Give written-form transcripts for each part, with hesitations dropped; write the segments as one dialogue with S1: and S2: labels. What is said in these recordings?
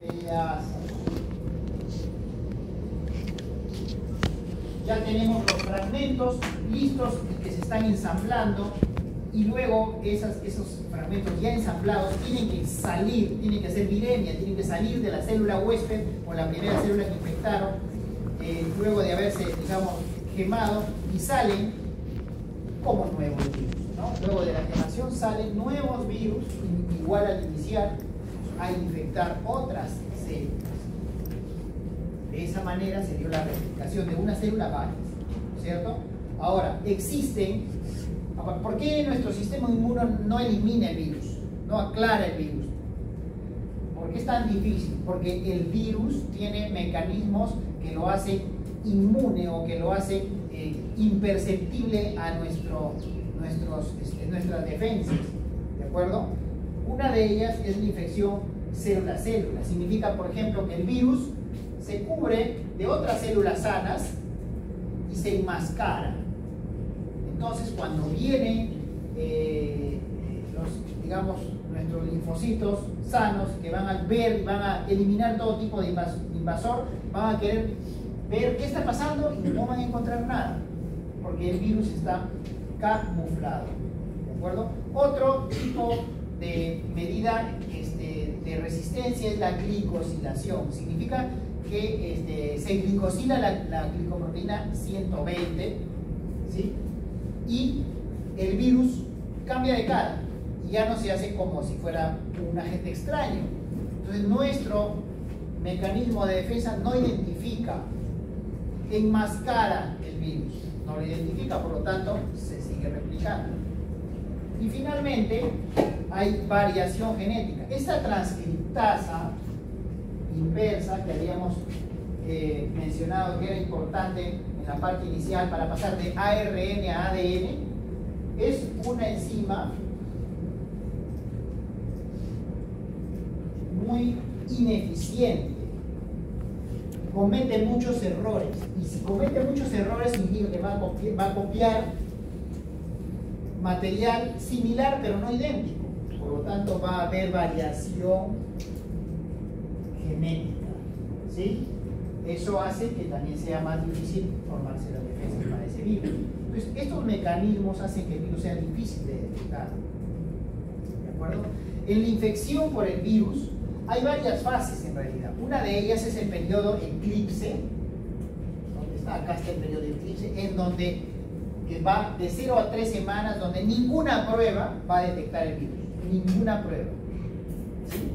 S1: Ya tenemos los fragmentos listos que se están ensamblando, y luego esos fragmentos ya ensamblados tienen que salir, tienen que hacer viremia, tienen que salir de la célula huésped o la primera célula que infectaron, luego de haberse, digamos, quemado, y salen como nuevos virus, ¿no? Luego de la quemación salen nuevos virus, igual al iniciar, a infectar otras células. De esa manera se dio la replicación de una célula a varias, ¿cierto? Ahora, existen... ¿Por qué nuestro sistema inmune no elimina el virus? No aclara el virus. ¿Por qué es tan difícil? Porque el virus tiene mecanismos que lo hacen inmune o que lo hacen imperceptible a nuestras defensas, ¿de acuerdo? Una de ellas es la infección célula a célula. Significa, por ejemplo, que el virus se cubre de otras células sanas y se enmascara. Entonces, cuando vienen nuestros linfocitos sanos que van a ver y van a eliminar todo tipo de invasor, van a querer ver qué está pasando y no van a encontrar nada, porque el virus está camuflado, ¿de acuerdo? Otro tipo de medida de resistencia es la glicosilación. Significa que se glicosila la glicoproteína 120, ¿sí? Y el virus cambia de cara y ya no se hace como si fuera un agente extraño. Entonces nuestro mecanismo de defensa no identifica, enmascara el virus, no lo identifica, por lo tanto se sigue replicando. Y finalmente hay variación genética. Esta transcriptasa inversa que habíamos mencionado que era importante en la parte inicial para pasar de ARN a ADN, es una enzima muy ineficiente, comete muchos errores, y si comete muchos errores significa que va a copiar material similar pero no idéntico, por lo tanto va a haber variación genética, ¿sí? Eso hace que también sea más difícil formarse las defensas para ese virus. Entonces, estos mecanismos hacen que el virus sea difícil de detectar, ¿de acuerdo? En la infección por el virus hay varias fases en realidad. Una de ellas es el periodo eclipse, donde está, acá está el periodo eclipse, en donde va de 0 a 3 semanas, donde ninguna prueba va a detectar el virus, ninguna prueba, ¿sí?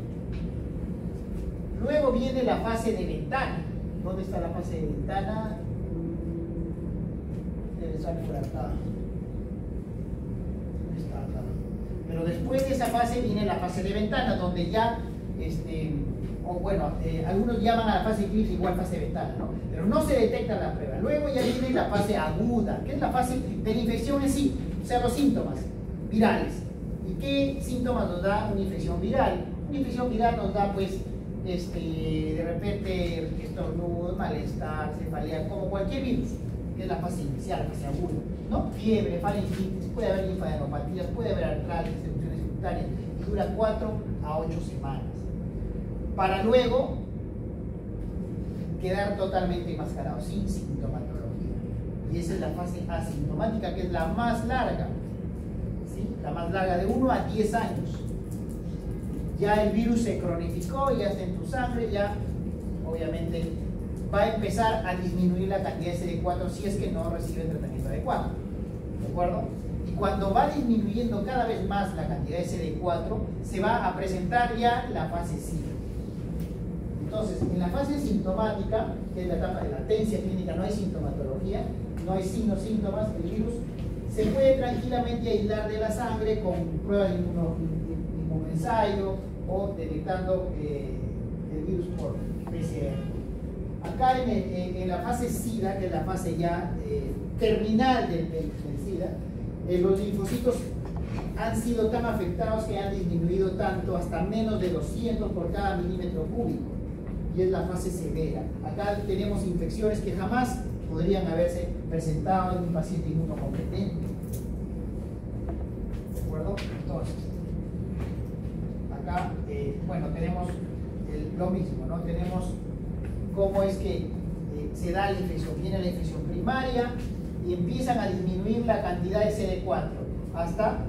S1: Luego viene la fase de ventana. ¿Dónde está la fase de ventana? Debe estar por acá. ¿Dónde está acá? Pero después de esa fase viene la fase de ventana, donde ya, algunos llaman a la fase eclipse igual fase de ventana, ¿no? Pero no se detecta la prueba. Luego ya viene la fase aguda, que es la fase de la infección en sí, o sea, los síntomas virales. ¿Y qué síntomas nos da una infección viral? Una infección viral nos da, pues, de repente estornudos, malestar, cefalea, como cualquier virus, que es la fase inicial, la fase aguda, ¿no? Fiebre, faringitis, puede haber linfadenopatías, puede haber artralgias, erupciones cutáneas, y dura 4 a 8 semanas, para luego quedar totalmente enmascarado, sin sintomatología. Y esa es la fase asintomática, que es la más larga, ¿sí? La más larga, de 1 a 10 años. Ya el virus se cronificó, ya está en tu sangre, ya obviamente va a empezar a disminuir la cantidad de CD4 si es que no recibe el tratamiento adecuado, ¿de acuerdo? Y cuando va disminuyendo cada vez más la cantidad de CD4, se va a presentar ya la fase SIDA. Entonces, en la fase sintomática, que es la etapa de latencia clínica, no hay sintomatología, no hay signos, síntomas, el virus se puede tranquilamente aislar de la sangre con pruebas de inmunoensayo o detectando el virus por PCR. Acá en la fase SIDA, que es la fase ya terminal del SIDA, los linfocitos han sido tan afectados que han disminuido tanto, hasta menos de 200 por cada milímetro cúbico, y es la fase severa. Acá tenemos infecciones que jamás podrían haberse presentado en un paciente inmunocompetente, ¿de acuerdo? Entonces, acá, tenemos lo mismo, ¿no? Tenemos cómo es que se da la infección. Viene la infección primaria y empiezan a disminuir la cantidad de CD4 hasta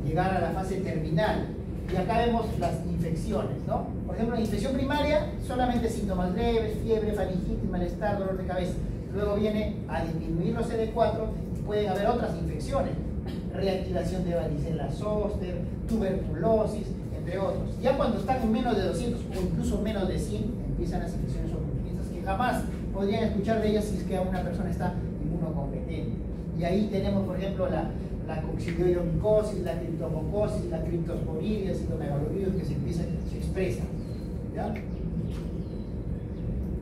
S1: llegar a la fase terminal. Y acá vemos las infecciones, ¿no? Por ejemplo, la infección primaria, solamente síntomas leves, fiebre, faringitis, malestar, dolor de cabeza. Luego viene a disminuir los CD4 y pueden haber otras infecciones. Reactivación de varicela zoster, tuberculosis, entre otros. Ya cuando están en menos de 200 o incluso menos de 100, empiezan las infecciones oportunistas que jamás podrían escuchar de ellas si es que una persona está inmunocompetente. Y ahí tenemos, por ejemplo, la coccidioidomicosis, la criptococosis, la criptosporidia, el citomegalovirus que se expresan. ¿Ya?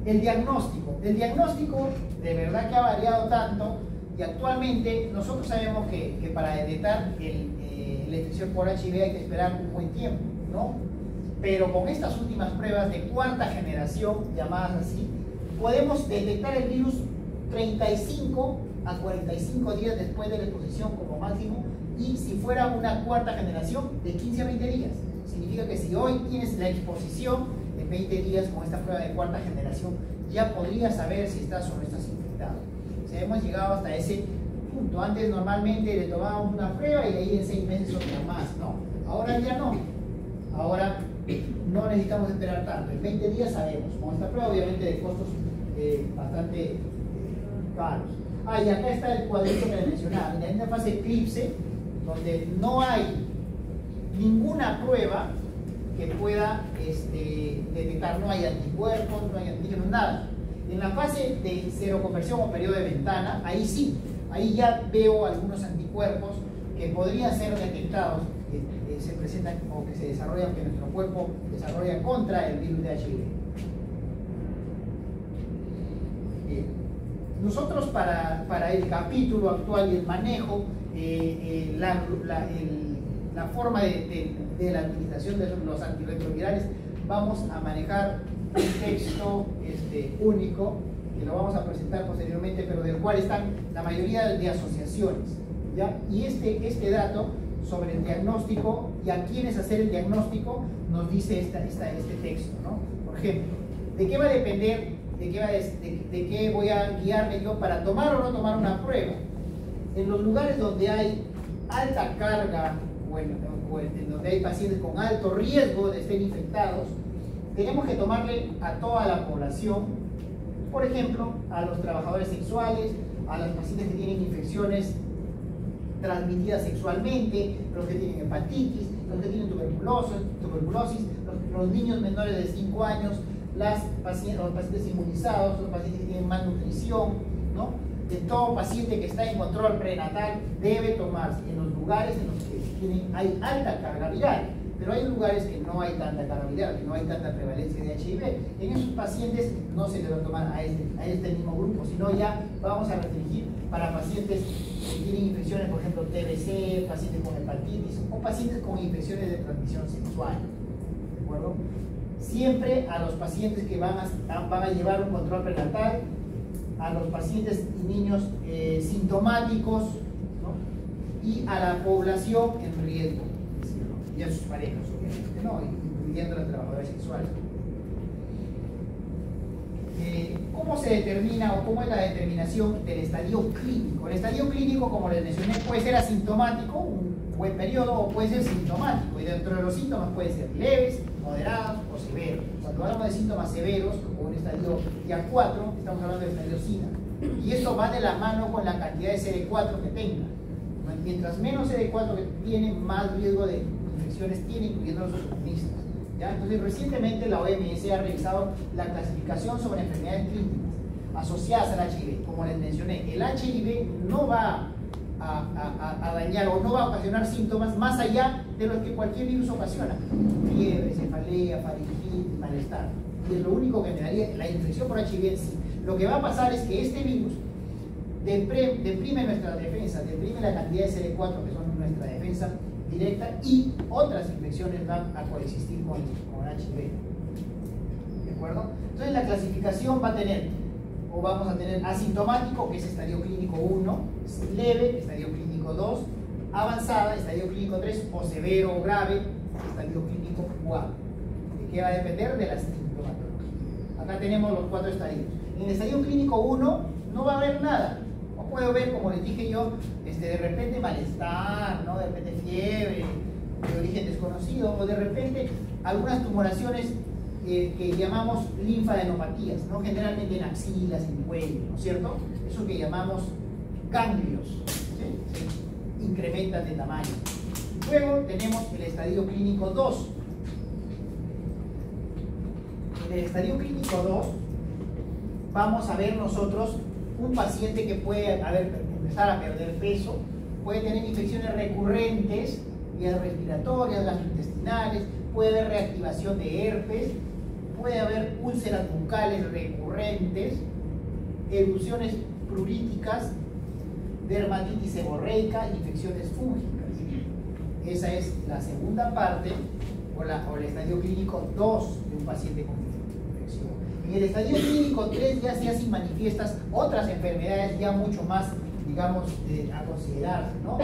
S1: El diagnóstico de verdad que ha variado tanto y actualmente nosotros sabemos que para detectar la infección por HIV hay que esperar un buen tiempo, ¿no? Pero con estas últimas pruebas de cuarta generación, llamadas así, podemos detectar el virus 35 a 45 días después de la exposición como máximo, y si fuera una cuarta generación, de 15 a 20 días. Significa que si hoy tienes la exposición, en 20 días con esta prueba de cuarta generación ya podrías saber si estás o no estás infectado. O sea, hemos llegado hasta ese punto. Antes normalmente le tomábamos una prueba y ahí en 6 meses otra más. No, ahora ya no. Ahora no necesitamos esperar tanto. En 20 días sabemos. Con esta prueba obviamente de costos bastante caros. Y acá está el cuadrito que les mencionaba. En esta fase eclipse, donde no hay ninguna prueba que pueda detectar, no hay anticuerpos, no hay antígenos, nada. En la fase de seroconversión o periodo de ventana, ahí sí, ahí ya veo algunos anticuerpos que podrían ser detectados, que se presentan o que se desarrollan, que nuestro cuerpo desarrolla contra el virus de HIV. Nosotros para el capítulo actual y el manejo, la forma de la administración de los antirretrovirales, vamos a manejar un texto único que lo vamos a presentar posteriormente, pero del cual están la mayoría de asociaciones, ¿ya? Y este dato sobre el diagnóstico y a quiénes hacer el diagnóstico nos dice este texto, ¿no? Por ejemplo, ¿de qué va a depender, de qué voy a guiarme yo para tomar o no tomar una prueba? En los lugares donde hay alta carga, en donde hay pacientes con alto riesgo de ser infectados, tenemos que tomarle a toda la población, por ejemplo, a los trabajadores sexuales, a los pacientes que tienen infecciones transmitidas sexualmente, los que tienen hepatitis, los que tienen tuberculosis, los niños menores de 5 años, los pacientes inmunizados, los pacientes que tienen malnutrición, ¿no? De todo paciente que está en control prenatal debe tomarse en los lugares en los que hay alta carga viral, pero hay lugares que no hay tanta carga viral, que no hay tanta prevalencia de HIV. En esos pacientes no se le va a tomar a este mismo grupo, sino ya vamos a restringir para pacientes que tienen infecciones, por ejemplo TBC, pacientes con hepatitis o pacientes con infecciones de transmisión sexual, ¿de acuerdo? Siempre a los pacientes que van a llevar un control prenatal, a los pacientes y niños sintomáticos, ¿no? Y a la población en riesgo, ¿no? Y a sus parejas, obviamente, ¿no? Incluyendo a los trabajadores sexuales. ¿Cómo se determina o cómo es la determinación del estadio clínico? El estadio clínico, como les mencioné, puede ser asintomático, un buen periodo, o puede ser sintomático, y dentro de los síntomas pueden ser leves, moderados o severos. Cuando hablamos de síntomas severos, como un estadio ya 4, estamos hablando de estadio SIDA, y esto va de la mano con la cantidad de CD4 que tenga. Mientras menos CD4 que tiene, más riesgo de infecciones tiene, incluyendo los oportunistas. ¿Ya? Entonces, recientemente la OMS ha revisado la clasificación sobre enfermedades clínicas asociadas al HIV. Como les mencioné, el HIV no va a dañar o no va a ocasionar síntomas más allá de los que cualquier virus ocasiona: fiebre, cefalea, faringitis, malestar. Y es lo único que me daría la infección por HIV en sí. Lo que va a pasar es que este virus deprime nuestra defensa, deprime la cantidad de CD4 que son nuestra defensa directa, y otras infecciones van a coexistir con HIV. ¿De acuerdo? Entonces la clasificación va a tener, o vamos a tener asintomático, que es estadio clínico 1, leve, estadio clínico 2, avanzada, estadio clínico 3, o severo o grave, estadio clínico 4. que va a depender de la sintomatología. Acá tenemos los 4 estadios. En el estadio clínico 1 no va a haber nada. O puedo ver, como les dije yo, de repente malestar, ¿no? De repente fiebre, de origen desconocido, o de repente algunas tumoraciones que llamamos linfadenopatías, ¿no? Generalmente en axilas, en cuello, ¿no es cierto? Eso que llamamos ganglios, ¿sí? Se incrementan de tamaño. Luego tenemos el estadio clínico 2. En el estadio clínico 2 vamos a ver nosotros un paciente que puede empezar a perder peso, puede tener infecciones recurrentes, vías respiratorias, gastrointestinales, puede haber reactivación de herpes, puede haber úlceras bucales recurrentes, erupciones pluríticas, dermatitis seborreica, infecciones fúngicas. Esa es la segunda parte o el estadio clínico 2 de un paciente con infección. En el estadio clínico 3 ya se hacen manifiestas otras enfermedades ya mucho más, digamos, a considerarse, ¿no?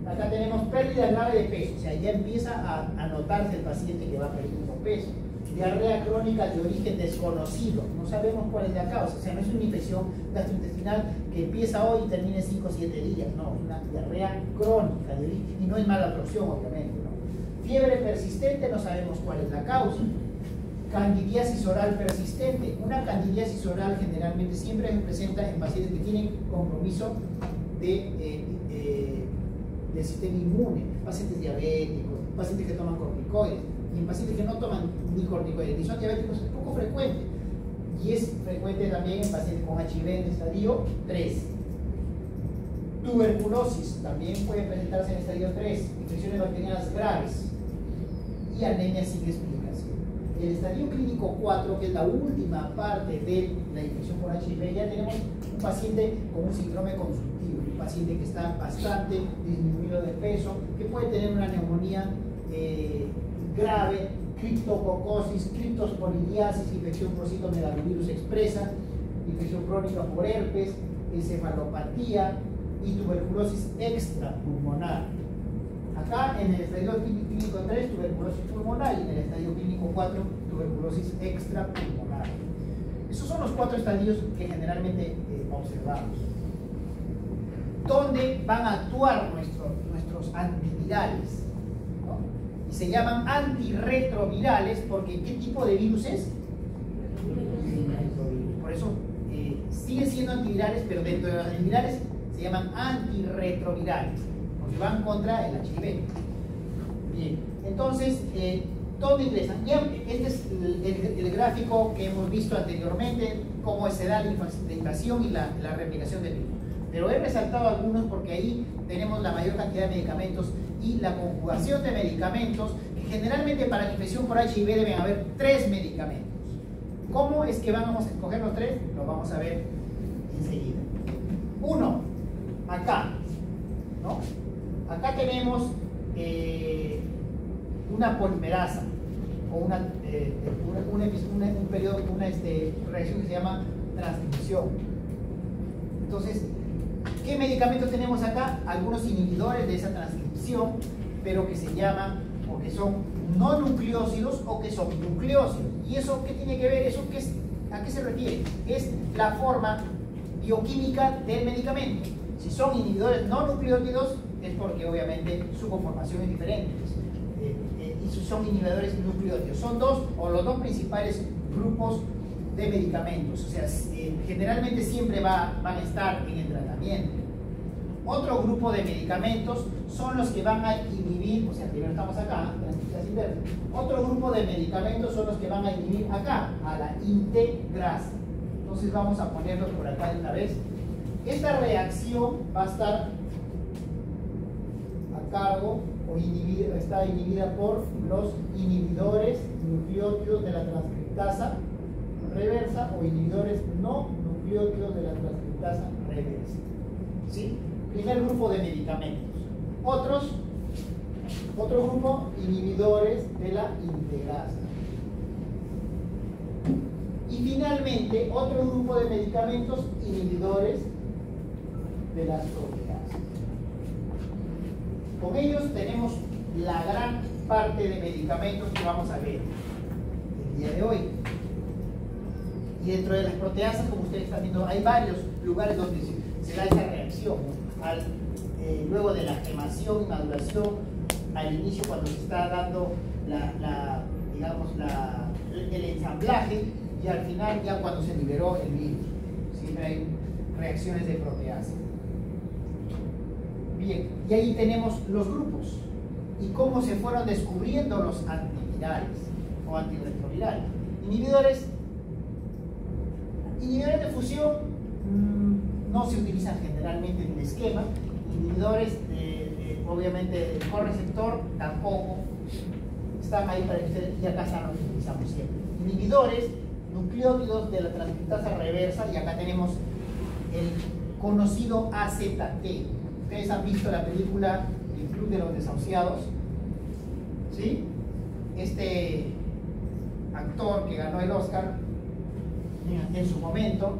S1: Acá tenemos pérdida grave de peso, o sea, ya empieza a notarse el paciente que va perdiendo peso. Diarrea crónica de origen desconocido, no sabemos cuál es la causa, o sea, no es una infección gastrointestinal que empieza hoy y termina en 5 o 7 días, no, es una diarrea crónica de origen, y no es mala absorción, obviamente, ¿no? Fiebre persistente, no sabemos cuál es la causa. Candidiasis oral persistente. Una candidiasis oral generalmente siempre se presenta en pacientes que tienen compromiso del sistema inmune, pacientes diabéticos, pacientes que toman corticoides, y en pacientes que no toman ni corticoides ni son diabéticos es poco frecuente, y es frecuente también en pacientes con HIV en estadio 3. Tuberculosis también puede presentarse en estadio 3, infecciones bacterianas graves y anemia sin explicación. En el estadio clínico 4, que es la última parte de la infección por HIV, ya tenemos un paciente con un síndrome consultivo, un paciente que está bastante disminuido de peso, que puede tener una neumonía grave, criptococosis, criptosporidiasis, infección por citomegalovirus expresa, infección crónica por herpes, encefalopatía y tuberculosis extrapulmonar. Acá en el estadio clínico 3, tuberculosis pulmonar, y en el estadio clínico 4, tuberculosis extrapulmonar. Esos son los 4 estadios que generalmente observamos. ¿Dónde van a actuar nuestros antivirales? ¿No? Y se llaman antirretrovirales porque ¿qué tipo de virus es? Por eso siguen siendo antivirales, pero dentro de los antivirales se llaman antirretrovirales, porque van contra el HIV. Bien, entonces, ¿dónde ingresan? Ya, este es el gráfico que hemos visto anteriormente, cómo se da la infección y la replicación del virus. Pero he resaltado algunos porque ahí tenemos la mayor cantidad de medicamentos y la conjugación de medicamentos, que generalmente para la infección por HIV deben haber 3 medicamentos. ¿Cómo es que vamos a escoger los 3? Lo vamos a ver enseguida. 1, acá, ¿no? Acá tenemos una polimerasa o una reacción que se llama transcripción. Entonces, ¿qué medicamentos tenemos acá? Algunos inhibidores de esa transcripción, pero que se llaman, o que son no nucleósidos o que son nucleósidos. ¿Y eso qué tiene que ver? ¿Eso qué es? ¿A qué se refiere? Es la forma bioquímica del medicamento. Si son inhibidores no nucleósidos, es porque obviamente su conformación es diferente. Y si son inhibidores nucleótidos, son los dos principales grupos de medicamentos. O sea, generalmente siempre van a estar en el tratamiento. Otro grupo de medicamentos son los que van a inhibir, o sea, primero estamos acá, las inversas. Otro grupo de medicamentos son los que van a inhibir acá, a la integrasa. Entonces vamos a ponerlos por acá de una vez. Esta reacción va a estar a cargo o está inhibida por los inhibidores nucleótidos de la transcriptasa reversa o inhibidores no nucleótidos de la transcriptasa reversa. ¿Sí? Primer grupo de medicamentos. Otro grupo, inhibidores de la integrasa. Y finalmente, otro grupo de medicamentos, inhibidores de las proteasas. Con ellos tenemos la gran parte de medicamentos que vamos a ver el el día de hoy. Y dentro de las proteasas, como ustedes están viendo, hay varios lugares donde se da esa reacción, ¿no? Luego de la gemación y maduración, al inicio cuando se está dando el ensamblaje, y al final ya cuando se liberó el virus. Siempre hay reacciones de proteasa. Bien, y ahí tenemos los grupos y cómo se fueron descubriendo los antivirales o antirretrovirales. Inhibidores de fusión no se utilizan generalmente en el esquema. Inhibidores obviamente del correceptor tampoco están ahí para que ustedes, y acá están los que utilizamos siempre. Inhibidores nucleótidos de la transcriptasa reversa, y acá tenemos el conocido AZT. Ustedes han visto la película El Club de los Desahuciados, ¿sí? Este actor que ganó el Oscar en su momento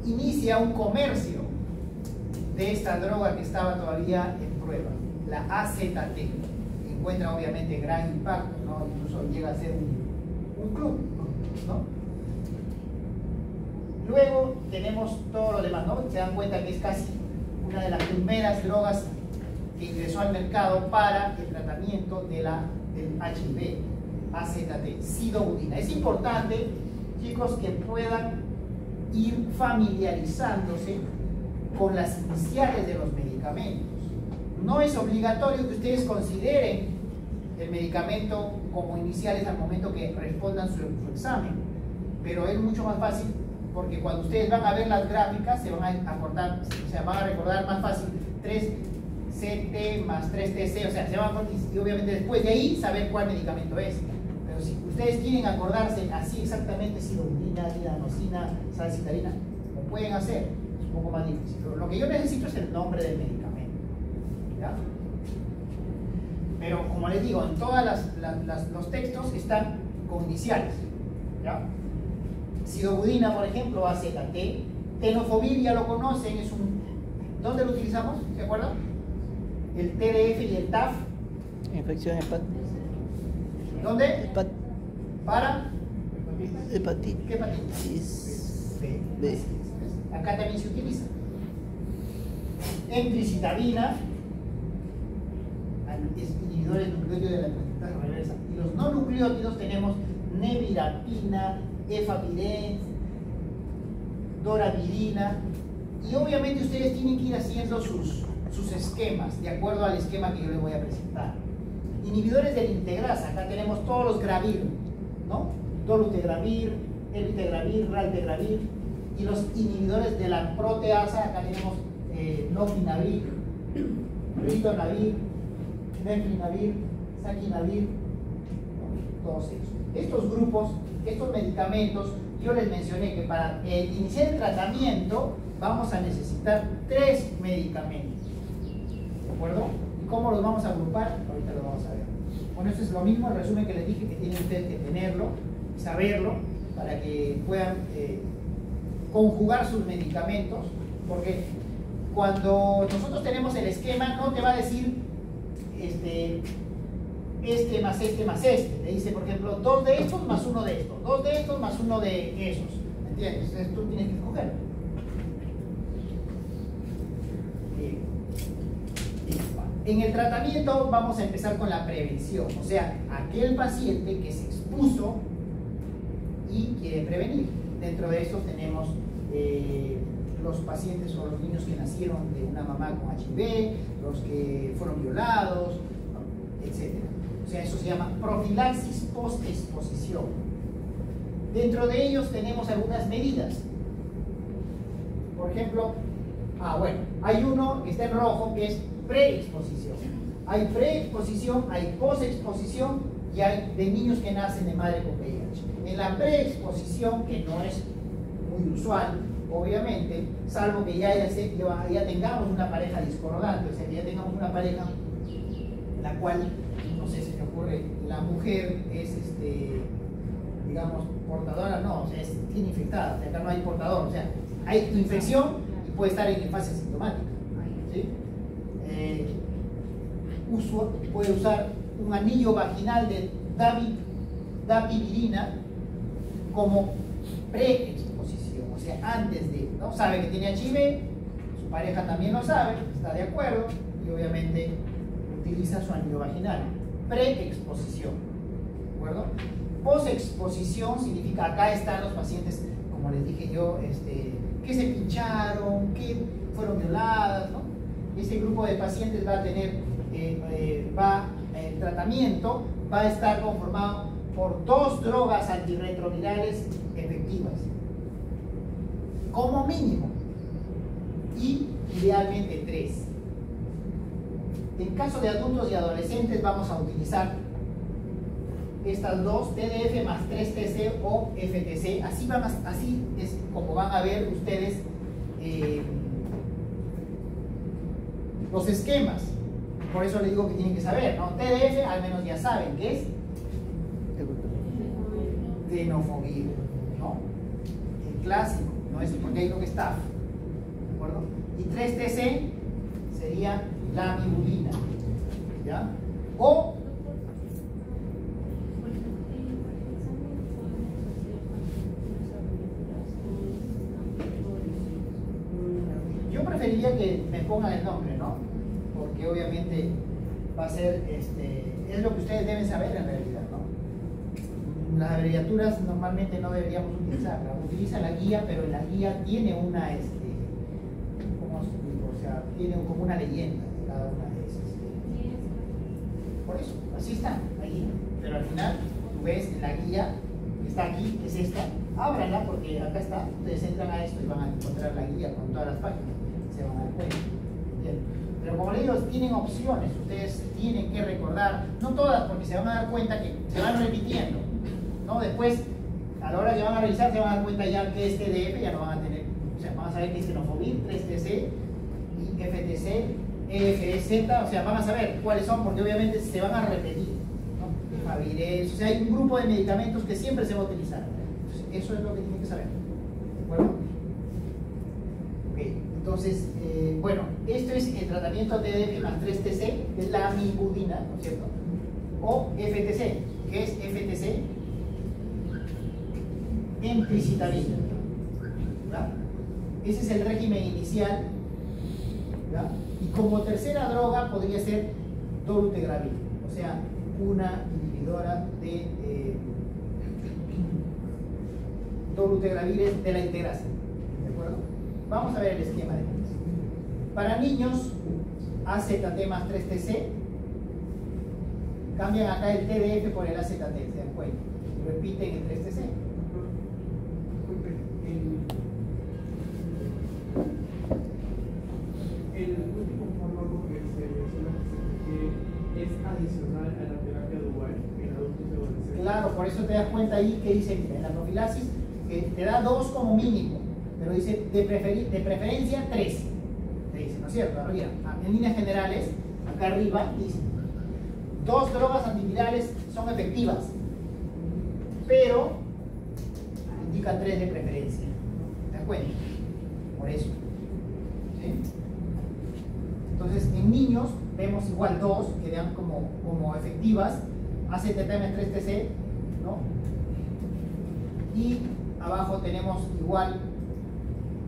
S1: inicia un comercio de esta droga que estaba todavía en prueba, la AZT, que encuentra obviamente gran impacto, ¿no? Incluso llega a ser un club, ¿no? Luego tenemos todo lo demás, ¿no? Se dan cuenta que es casi una de las primeras drogas que ingresó al mercado para el tratamiento del HIV, AZT, sidobudina. Es importante, chicos, que puedan ir familiarizándose con las iniciales de los medicamentos. No es obligatorio que ustedes consideren el medicamento como iniciales al momento que respondan su examen, pero es mucho más fácil porque cuando ustedes van a ver las gráficas se van a acordar, o sea, van a recordar más fácil 3CT más 3TC, o sea, se van a, y obviamente después de ahí saber cuál medicamento es. Pero si ustedes quieren acordarse así exactamente sidobudina, lidanosina, salcitarina, lo pueden hacer, es un poco más difícil. Pero lo que yo necesito es el nombre del medicamento, ¿ya? Pero como les digo, en todos los textos están con iniciales, ¿ya? Sidobudina, por ejemplo, AZT. Tenofovir ya lo conocen, es un... ¿Dónde lo utilizamos? ¿Se acuerdan? El TDF y el TAF.
S2: Infección hepática.
S1: ¿Dónde? Para
S2: Hepatitis.
S1: ¿qué hepatitis? B. Acá también se utiliza. Emtricitabina, es inhibidores nucleótidos de la transcriptasa reversa. Y los no nucleótidos tenemos nevirapina, efavirenz, doravirina, y obviamente ustedes tienen que ir haciendo sus esquemas de acuerdo al esquema que yo les voy a presentar. Inhibidores de la integrasa, acá tenemos todos los gravir, ¿no? Dolutegravir, elvitegravir, raltegravir, y los inhibidores de la proteasa, acá tenemos lopinavir, ritonavir, meflinavir, saquinavir, ¿no? Todos ellos. Estos grupos, estos medicamentos, yo les mencioné que para iniciar el tratamiento vamos a necesitar 3 medicamentos. ¿De acuerdo? ¿Y cómo los vamos a agrupar? Ahorita lo vamos a ver. Bueno, esto es lo mismo, el resumen que les dije, que tienen ustedes que tenerlo, saberlo, para que puedan conjugar sus medicamentos, porque cuando nosotros tenemos el esquema no te va a decir este más este más este. Te dice, por ejemplo, 2 de estos más 1 de estos, 2 de estos más 1 de esos. ¿Entiendes? Entonces tú tienes que escoger. En el tratamiento vamos a empezar con la prevención, o sea, aquel paciente que se expuso y quiere prevenir. Dentro de estos tenemos los pacientes o los niños que nacieron de una mamá con HIV, los que fueron violados, etc. O sea, eso se llama profilaxis post-exposición. Dentro de ellos tenemos algunas medidas. Por ejemplo, hay uno que está en rojo que es preexposición. Hay preexposición, hay posexposición y hay de niños que nacen de madre con VIH. En la preexposición, que no es muy usual, obviamente, salvo que ya tengamos una pareja discordante, o sea, que ya tengamos una pareja en la cual, no sé, se me ocurre, la mujer es, digamos, portadora, no, o sea, tiene infectada, o sea, acá no hay portador, o sea, hay infección y puede estar en fase sintomática, ¿sí? Puede usar un anillo vaginal de David dapivirina como preexposición, o sea, antes de, ¿no? Sabe que tiene HIV, su pareja también lo sabe, está de acuerdo y obviamente utiliza su anillo vaginal. Preexposición, ¿de acuerdo? Posexposición significa, acá están los pacientes, como les dije yo, que se pincharon, que fueron violadas, ¿no? Ese grupo de pacientes va a tener, el tratamiento va a estar conformado por 2 drogas antirretrovirales efectivas, como mínimo, y idealmente 3. En caso de adultos y adolescentes vamos a utilizar estas 2, TDF más 3TC o FTC. Así es como van a ver ustedes los esquemas. Por eso les digo que tienen que saber, ¿no? TDF al menos ya saben qué es tenofovir, ¿no? El clásico, no es porque hay uno que está, ¿de acuerdo? Y 3TC sería la amibulina, ¿ya? O yo preferiría que me pongan el nombre, ¿no? Porque obviamente va a ser, es lo que ustedes deben saber en realidad, ¿no? Las abreviaturas normalmente no deberíamos utilizarlas. Utiliza la guía, pero la guía tiene una, ¿cómo se dice? O sea, tiene como una leyenda cada una de esas. Por eso, así está, la guía. Pero al final, tú ves la guía que está aquí, que es esta, ábranla porque acá está, ustedes entran a esto y van a encontrar la guía con todas las páginas, se van a dar cuenta. ¿Bien? Pero como les digo, tienen opciones, ustedes tienen que recordar, no todas, porque se van a dar cuenta que se van repitiendo, ¿no? Después, a la hora que van a revisar, se van a dar cuenta ya que es TDF, ya no van a tener, o sea, van a saber que es tenofovir, 3TC, y FTC, EFZ, o sea, van a saber cuáles son, porque obviamente se van a repetir, ¿no? Favirex, o sea, hay un grupo de medicamentos que siempre se va a utilizar. Entonces, eso es lo que tienen que saber, ¿de acuerdo? Ok, entonces, bueno, esto es el tratamiento TDF más 3TC, que es la amibudina, ¿no es cierto? O FTC, que es FTC, emtricitabina, ¿verdad? Ese es el régimen inicial, ¿verdad? Y como tercera droga podría ser dolutegravir, o sea, una inhibidora de dolutegravir de la integrasa, ¿de acuerdo? Vamos a ver el esquema de esto. Para niños, AZT más 3TC, cambian acá el TDF por el AZT, se dan cuenta, y repiten el 3TC.
S3: El último fármaco que se menciona que es adicional a la terapia dual en adultos y adolescentes.
S1: Claro, por eso te das cuenta ahí que dice, mira, en la profilaxis que te da 2 como mínimo, pero dice de preferencia 3. Te dice, ¿no es cierto? Ahora mira, en líneas generales, acá arriba dice, 2 drogas antivirales son efectivas, pero indica 3 de preferencia. ¿Te das cuenta? Por eso. ¿Sí? Entonces, en niños vemos igual 2 que dan como efectivas, AZT-3TC, ¿no? Y abajo tenemos igual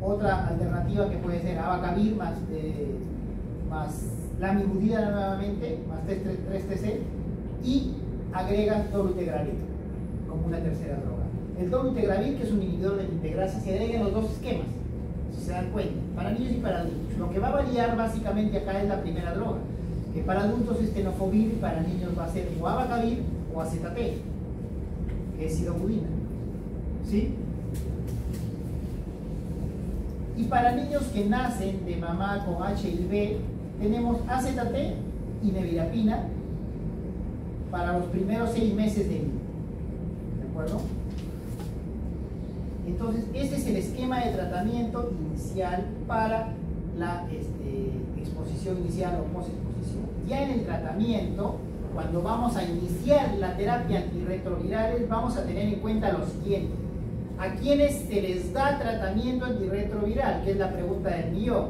S1: otra alternativa que puede ser abacavir más la amibudina nuevamente, más 3TC, y agregas dolutegravir como una tercera droga. El dolutegravir, que es un inhibidor de la integrasa, se agrega en los 2 esquemas, si se dan cuenta, para niños y para adultos. Lo que va a variar básicamente acá es la primera droga, que para adultos es tenofovir y para niños va a ser o abacavir o AZT, que es sidobudina. ¿Sí? Y para niños que nacen de mamá con HIV, tenemos AZT y nevirapina para los primeros 6 meses de vida. ¿De acuerdo? Entonces, ese es el esquema de tratamiento inicial para la exposición inicial o posexposición. Ya en el tratamiento, cuando vamos a iniciar la terapia antirretrovirales, vamos a tener en cuenta lo siguiente. ¿A quiénes se les da tratamiento antirretroviral? Que es la pregunta del millón.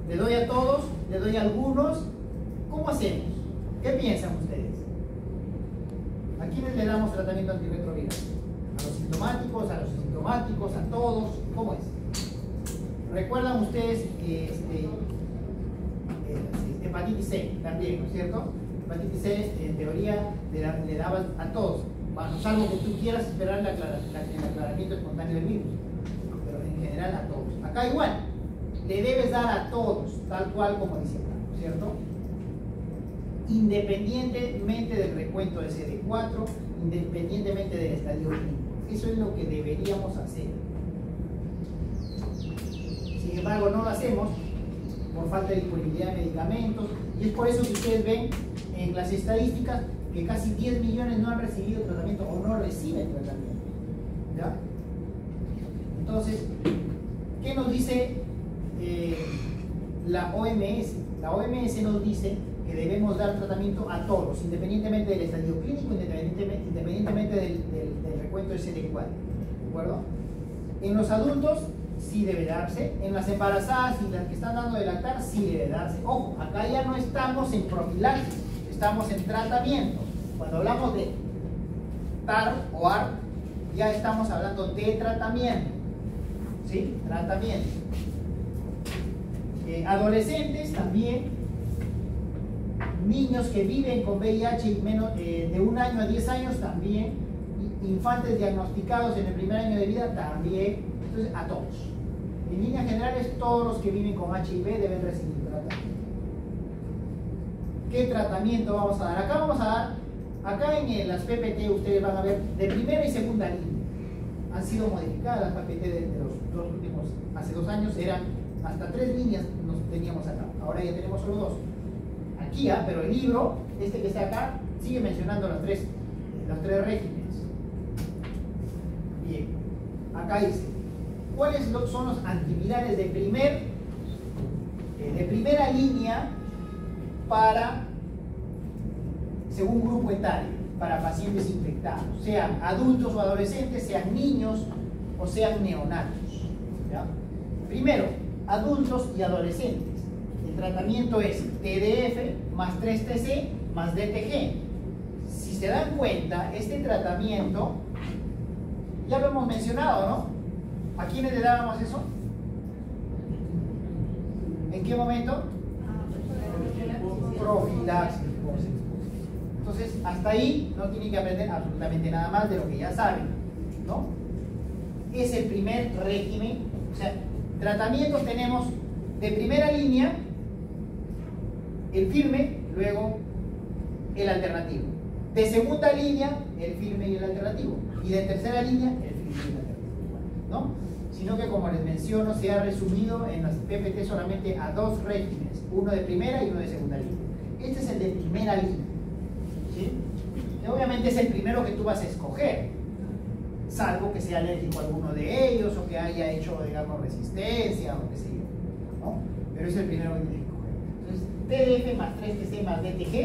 S1: ¿Le doy a todos? ¿Le doy a algunos? ¿Cómo hacemos? ¿Qué piensan ustedes? ¿A quiénes le damos tratamiento antirretroviral? ¿A los sintomáticos, a los asintomáticos, a todos? ¿Cómo es? ¿Recuerdan ustedes hepatitis C también, ¿no es cierto? Hepatitis C, en teoría, le dabas a todos, bueno, salvo que tú quieras esperar el aclaramiento espontáneo del virus, pero en general a todos. Acá igual, le debes dar a todos, tal cual como dice acá, ¿no es cierto? Independientemente del recuento de CD4, independientemente del estadio clínico. Eso es lo que deberíamos hacer. Sin embargo, no lo hacemos por falta de disponibilidad de medicamentos, y es por eso que ustedes ven en las estadísticas que casi 10 millones no han recibido tratamiento o no reciben tratamiento. ¿Ya? Entonces, ¿qué nos dice la OMS? La OMS nos dice que debemos dar tratamiento a todos, independientemente del estadio clínico, independientemente del recuento de CD4. ¿De acuerdo? En los adultos sí debe darse, en las embarazadas y las que están dando de lactar sí debe darse. Ojo, acá ya no estamos en profilaxis, estamos en tratamiento. Cuando hablamos de TAR o ART, ya estamos hablando de tratamiento. ¿Sí? Tratamiento. Adolescentes también, niños que viven con VIH y menos, de 1 año a 10 años también, infantes diagnosticados en el primer año de vida también. Entonces, a todos. En líneas generales, todos los que viven con HIV deben recibir tratamiento. ¿Qué tratamiento vamos a dar? Acá vamos a dar, acá en las PPT ustedes van a ver de primera y segunda línea. Han sido modificadas las PPT de los dos últimos, hace 2 años eran hasta 3 líneas nos teníamos acá. Ahora ya tenemos solo 2. Aquí, pero el libro, este que está acá, sigue mencionando los tres regímenes. Bien, acá dice, ¿cuáles son los antivirales de primera línea para, según grupo etario, para pacientes infectados? Sean adultos o adolescentes, sean niños o sean neonatos. ¿Ya? Primero, adultos y adolescentes. El tratamiento es TDF más 3TC más DTG. Si se dan cuenta, este tratamiento ya lo hemos mencionado, ¿no? ¿A quiénes le dábamos eso? ¿En qué momento? Profilaxis. Entonces, hasta ahí no tienen que aprender absolutamente nada más de lo que ya saben, ¿no? Es el primer régimen. O sea, tratamientos tenemos de primera línea, el firme, luego el alternativo. De segunda línea, el firme y el alternativo. Y de tercera línea, el firme y el alternativo, ¿no? Sino que, como les menciono, se ha resumido en las PPT solamente a 2 regímenes, uno de primera y uno de segunda línea. Este es el de primera línea, ¿sí? Y obviamente es el primero que tú vas a escoger, salvo que sea alérgico a alguno de ellos o que haya hecho, digamos, resistencia o qué sé yo, ¿no? Pero es el primero que tienes que escoger. Entonces, TDF más 3TC más DTG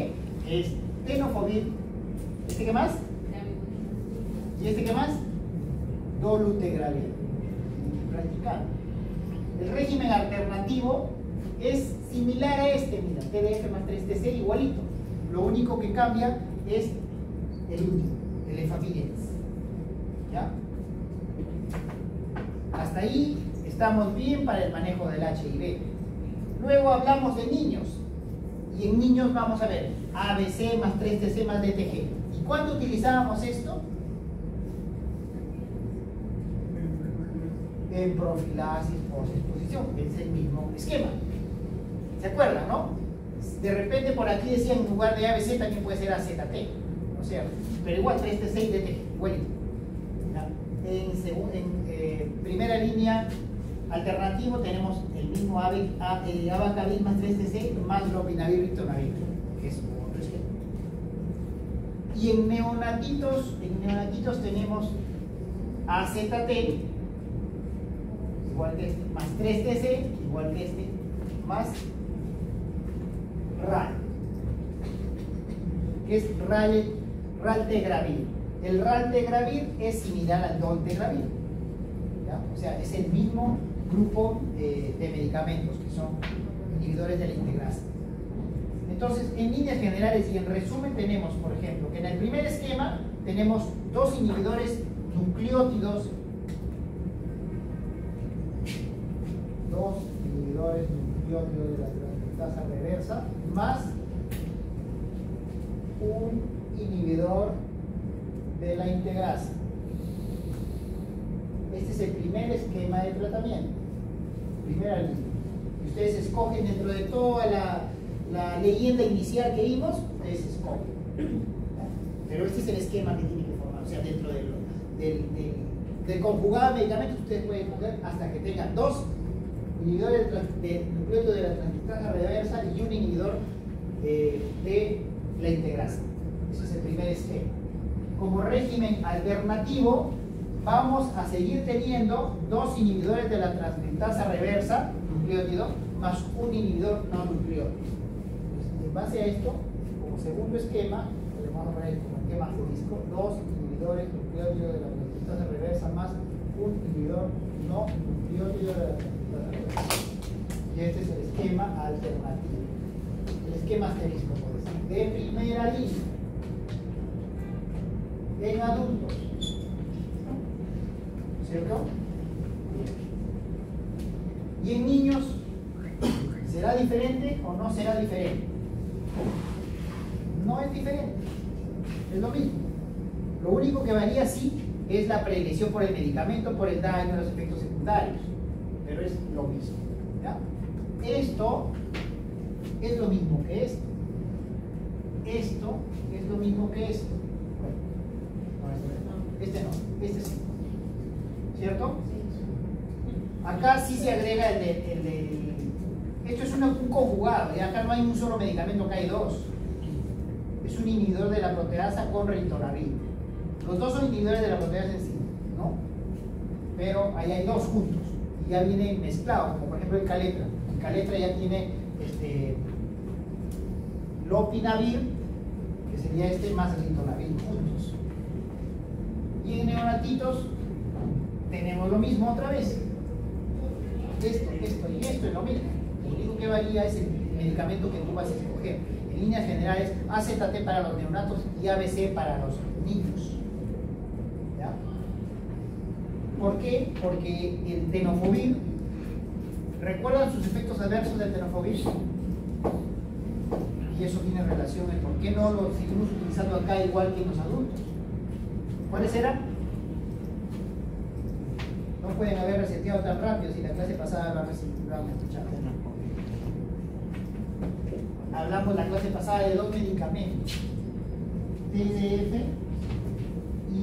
S1: es tenofovir. ¿Este qué más? ¿Y este qué más? Dolutegravir. El régimen alternativo es similar a este, mira, TDF más 3TC igualito. Lo único que cambia es el último, el efavirenz. ¿Ya? Hasta ahí estamos bien para el manejo del HIV. Luego hablamos de niños. Y en niños vamos a ver ABC más 3TC más DTG. ¿Y cuándo utilizábamos esto? En profilaxis post-exposición. Es el mismo esquema. ¿Se acuerdan, no? De repente por aquí decían en lugar de ABC también puede ser AZT, ¿no es cierto? Pero igual 3TC y DTG, igualito. En primera línea alternativo tenemos el mismo abacavir más 3TC más lopinavir ritonavir, que es otro esquema. Y en neonatitos tenemos AZT igual que este, más 3TC igual que este, más RAL, que es raltegravir. El raltegravir es similar al dolutegravir, ¿ya? O sea, es el mismo grupo de medicamentos que son inhibidores de la integrasa. Entonces, en líneas generales y en resumen tenemos, por ejemplo, que en el primer esquema tenemos dos inhibidores nucleótidos, de la transcriptasa reversa, más un inhibidor de la integrasa. Este es el primer esquema de tratamiento, primera línea. Y ustedes escogen dentro de toda la leyenda inicial que vimos, ustedes escogen. Pero este es el esquema que tiene que formar, o sea, dentro del conjugado de medicamentos ustedes pueden coger hasta que tengan dos inhibidores del nucleótido de la transcriptasa reversa y un inhibidor de la integrasa. Ese es el primer esquema. Como régimen alternativo, vamos a seguir teniendo dos inhibidores de la transcriptasa reversa, nucleótido, más un inhibidor no nucleótido. En base a esto, como segundo esquema, le vamos a poner como esquema asterisco, dos inhibidores nucleótidos de la transcriptasa reversa más un inhibidor no nucleótido de la transcriptasa reversa. Y este es el esquema alternativo. El esquema asterisco, por decir, de primera línea. En adultos. ¿Cierto? Y en niños, ¿será diferente o no será diferente? No es diferente, es lo mismo. Lo único que varía sí es la predilección por el medicamento, por el daño, los efectos secundarios, pero es lo mismo, ¿ya? Esto es lo mismo que esto. Esto es lo mismo que esto. Bueno, este no, este sí. ¿Cierto? Acá sí se agrega esto es un conjugado, y acá no hay un solo medicamento, acá hay dos. Es un inhibidor de la proteasa con ritonavir. Los dos son inhibidores de la proteasa en sí, ¿no? Pero ahí hay dos juntos, y ya viene mezclado, como por ejemplo el Caletra. El Caletra ya tiene lopinavir, que sería más ritonavir juntos. Y en neonatitos tenemos lo mismo otra vez. Esto y esto es lo mismo. Lo único que varía es el medicamento que tú vas a escoger. En líneas generales, AZT para los neonatos y ABC para los niños. ¿Ya? ¿Por qué? Porque el tenofovir, ¿recuerdan sus efectos adversos del tenofovir? Y eso tiene relación en por qué no lo seguimos utilizando acá igual que en los adultos. ¿Cuáles eran? No pueden haber reseteado tan rápido si la clase pasada lo han escuchado. Hablamos la clase pasada de dos medicamentos, TDF y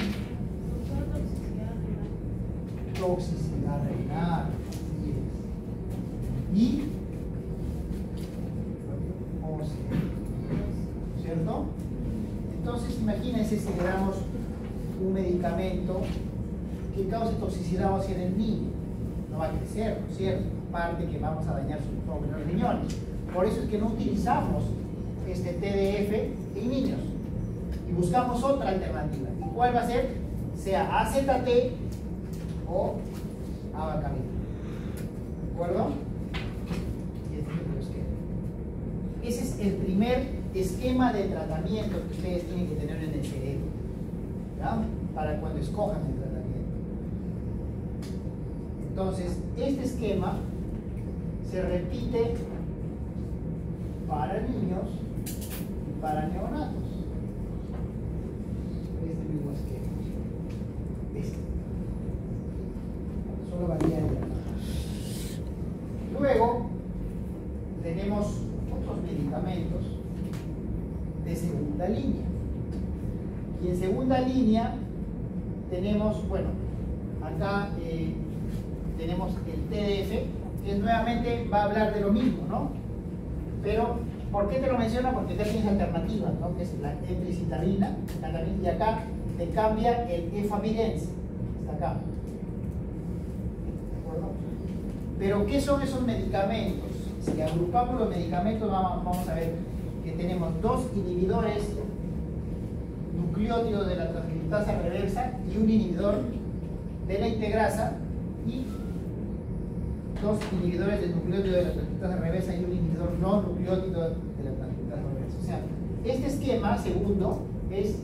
S1: toxicidad renal. Y ¿cierto? Entonces imagínense si le damos un medicamento que cause toxicidad hacia el niño, no va a crecer, ¿no es cierto? Aparte que vamos a dañar sus propios riñones. Por eso es que no utilizamos este TDF en niños y buscamos otra alternativa. ¿Y cuál va a ser? Sea AZT o abacavir. ¿De acuerdo? Y este es el esquema. Ese es el primer esquema de tratamiento que ustedes tienen que tener en el cerebro, ¿ya? Para cuando escojan el tratamiento. Entonces, este esquema se repite para niños y para neonatos. Este mismo esquema. Este. Solo varía el tratamiento. Luego, tenemos otros medicamentos de segunda línea. Y en segunda línea tenemos, bueno, acá tenemos el TDF, que nuevamente va a hablar de lo mismo, ¿no? Pero, ¿por qué te lo menciona? Porque te tienes alternativas, ¿no? Que es la etricitabina, y acá te cambia el efavirenz, está acá. ¿De acuerdo? Pero, ¿qué son esos medicamentos? Si agrupamos los medicamentos, vamos a ver que tenemos dos inhibidores nucleótidos de la transcriptasa reversa y un inhibidor de la integrasa y dos inhibidores del nucleótido de la transcriptasa reversa y un inhibidor no nucleótido de la transcriptasa reversa. sea, este esquema segundo es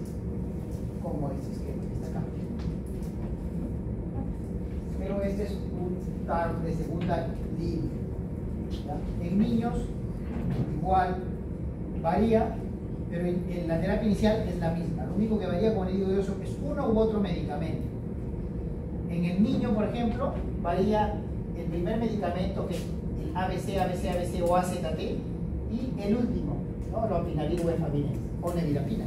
S1: como este esquema que está acá. Pero este es un TARP de segunda línea. ¿Ya? En niños, igual, varía, pero en la terapia inicial es la misma. Lo único que varía, como le digo yo, es uno u otro medicamento. En el niño, por ejemplo, varía el primer medicamento, que es el ABC, ABC, ABC o AZT, y el último, ¿no? Lopinavir o efavirenz, o nevirapina.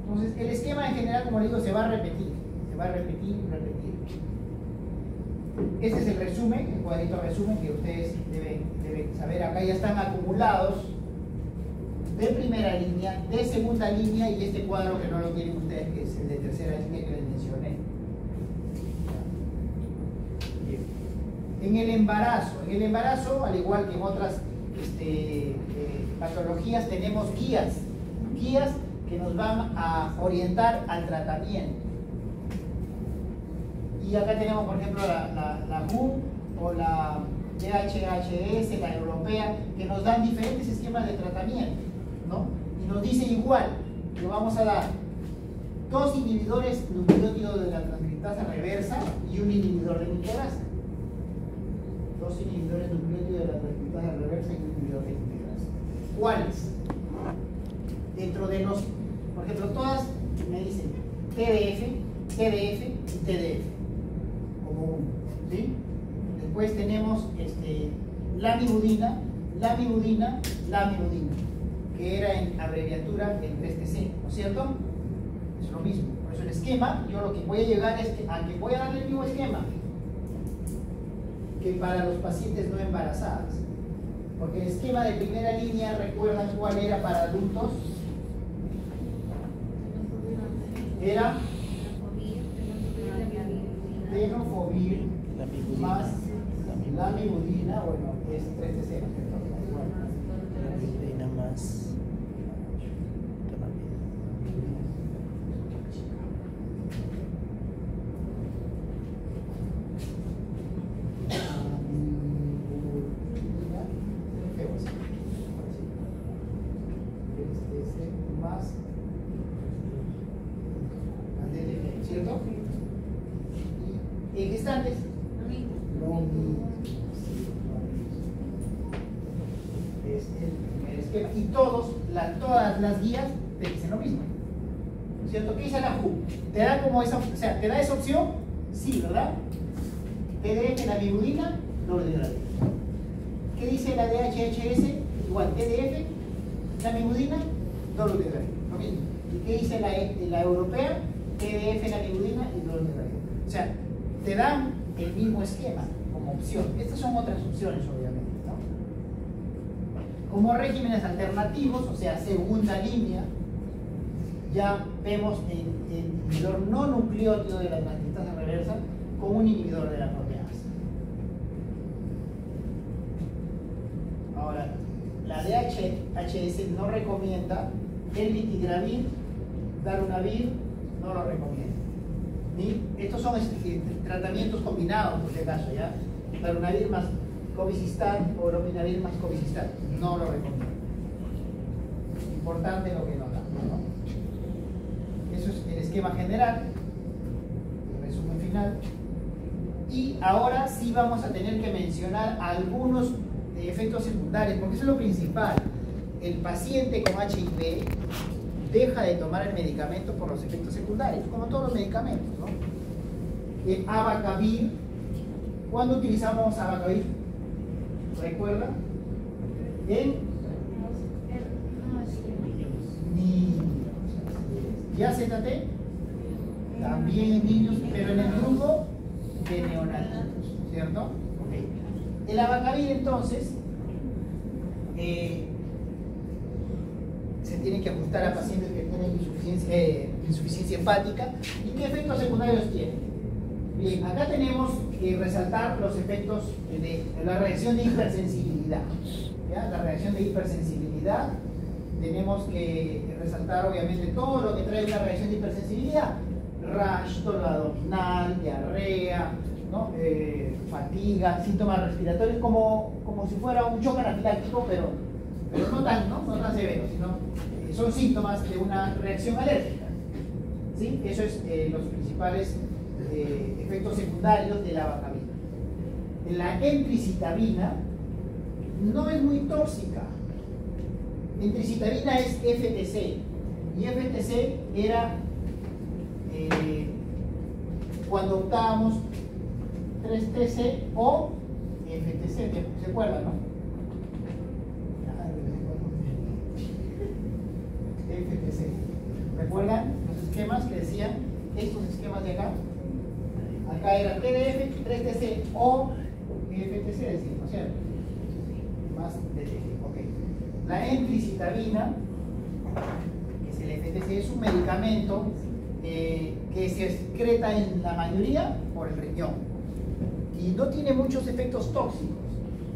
S1: Entonces, el esquema en general, como le digo, se va a repetir, repetir. Este es el resumen, el cuadrito resumen que ustedes deben saber. Acá ya están acumulados de primera línea, de segunda línea, y este cuadro que no lo tienen ustedes, que es el de tercera línea que les mencioné. En el embarazo, al igual que en otras patologías, tenemos guías que nos van a orientar al tratamiento. Y acá tenemos, por ejemplo, la WHO o la DHHS, la europea, que nos dan diferentes esquemas de tratamiento, ¿no? Y nos dicen igual, que vamos a dar 2 inhibidores nucleótidos de la transcriptasa reversa y un inhibidor de integrasa. 2 inhibidores nucleótidos de la transcriptasa reversa y un inhibidor de integrasa. ¿Cuáles? Dentro de los, por ejemplo, todas me dicen TDF, TDF y TDF. Como uno, ¿sí? Después tenemos lamivudina, que era en abreviatura el 3TC, ¿no es cierto? Es lo mismo. Por eso el esquema, yo lo que voy a llegar es a que voy a darle el mismo esquema que para los pacientes no embarazadas. Porque el esquema de primera línea, ¿recuerdan cuál era para adultos? Era tenofovir más lamivudina, bueno, es 3TC, ¿no es cierto?
S2: Lamivudina más.
S1: Más, ¿cierto? Y en gestantes, lo mismo. Es el primer esquema. Y todas las guías te dicen lo mismo, ¿cierto? ¿Qué dice la WHO? ¿Te da como esa, o sea, te da esa opción? Sí, ¿verdad? TDF, la lamivudina, doble de. ¿Qué dice la DHHS? Igual, TDF, lamivudina, doble de lo mismo. ¿Y qué dice la europea? TDF, lamivudina y doble de. O sea, te dan el mismo esquema como opción. Estas son otras opciones, obviamente, ¿no? Como regímenes alternativos, o sea, segunda línea, ya vemos el inhibidor no nucleótido de la transcriptasa reversa con un inhibidor de la proteasa. Ahora, la DHHS no recomienda el vitigravir, darunavir, no lo recomienda. Estos son tratamientos combinados, por si acaso, ¿ya? Darunavir más cobicistat o lopinavir más cobicistat, no lo recomiendo. Importante lo que notamos, ¿no? Eso es el esquema general, el resumen final. Y ahora sí vamos a tener que mencionar algunos efectos secundarios, porque eso es lo principal. El paciente con HIV deja de tomar el medicamento por los efectos secundarios, como todos los medicamentos, ¿no? El abacavir, ¿cuándo utilizamos abacavir? ¿Recuerda? En niños. ¿Y AZT? También en niños, pero en el grupo de neonatos, ¿cierto? Okay. El abacavir, entonces, se tiene que ajustar a pacientes que tienen insuficiencia hepática. ¿Y qué efectos secundarios tiene? Bien, acá tenemos que resaltar los efectos de la reacción de hipersensibilidad. ¿Ya? La reacción de hipersensibilidad, tenemos que resaltar obviamente todo lo que trae una reacción de hipersensibilidad: rash, dolor abdominal, diarrea, ¿no? Fatiga, síntomas respiratorios, como si fuera un shock anafiláctico, pero pero no tan severos, sino son síntomas de una reacción alérgica. ¿Sí? Eso es los principales efectos secundarios de la vacavina. La entricitabina no es muy tóxica. Entricitabina es FTC, y FTC era cuando optábamos 3TC o FTC, ¿se acuerdan, no? FTC. ¿Recuerdan los esquemas que decían? Estos esquemas de acá. Acá era TDF, 3TC o FTC, decimos, ¿no es cierto? Más TDF, ok. La entricitabina, que es el FTC, es un medicamento que se excreta en la mayoría por el riñón y no tiene muchos efectos tóxicos.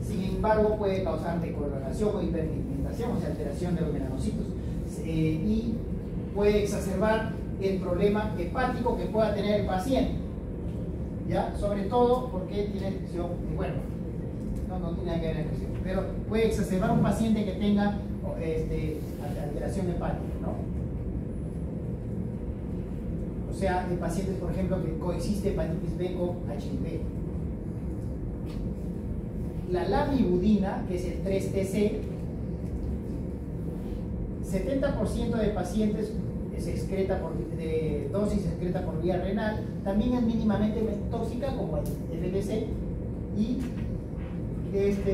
S1: Sin embargo, puede causar decoloración o hiperpigmentación, o sea, alteración de los melanocitos, y puede exacerbar el problema hepático que pueda tener el paciente, ¿ya? Sobre todo porque tiene expresión, bueno, no tiene nada que ver la expresión, pero puede exacerbar un paciente que tenga alteración hepática, ¿no? O sea, en pacientes, por ejemplo, que coexiste hepatitis B con HIV. La lamivudina, que es el 3TC, 70% de pacientes se excreta de dosis se excreta por vía renal, también es mínimamente tóxica como el FTC, y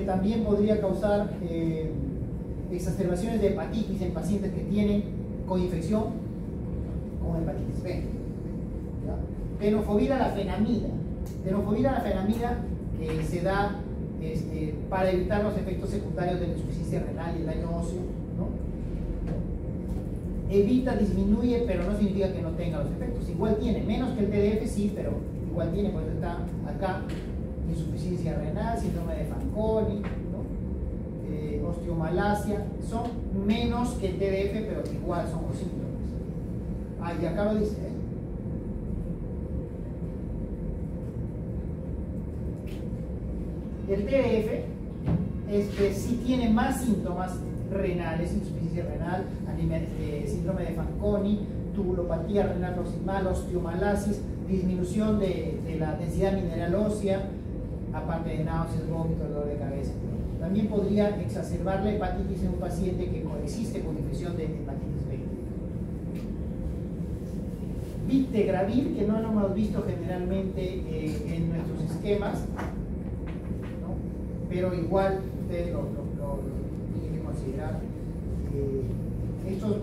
S1: también podría causar exacerbaciones de hepatitis en pacientes que tienen coinfección con hepatitis B. Tenofovir alafenamida. Tenofovir alafenamida que se da para evitar los efectos secundarios de la insuficiencia renal y el daño óseo, ¿no? Evita, disminuye, pero no significa que no tenga los efectos. Igual tiene, menos que el TDF, sí, pero igual tiene, pues está acá, insuficiencia renal, síndrome de Fanconi, ¿no? Osteomalacia, son menos que el TDF, pero igual son los síntomas. Y acá lo dice, ¿eh? El TDF sí tiene más síntomas renales, insuficiencia renal, síndrome de Fanconi, tubulopatía renal proximal, osteomalacia, disminución de la densidad mineral ósea, aparte de náuseas, vómitos, dolor de cabeza. También podría exacerbar la hepatitis en un paciente que coexiste con infección de hepatitis B. Bictegravir, que no lo hemos visto generalmente en nuestros esquemas, ¿no? Pero igual ustedes lo tienen que considerar.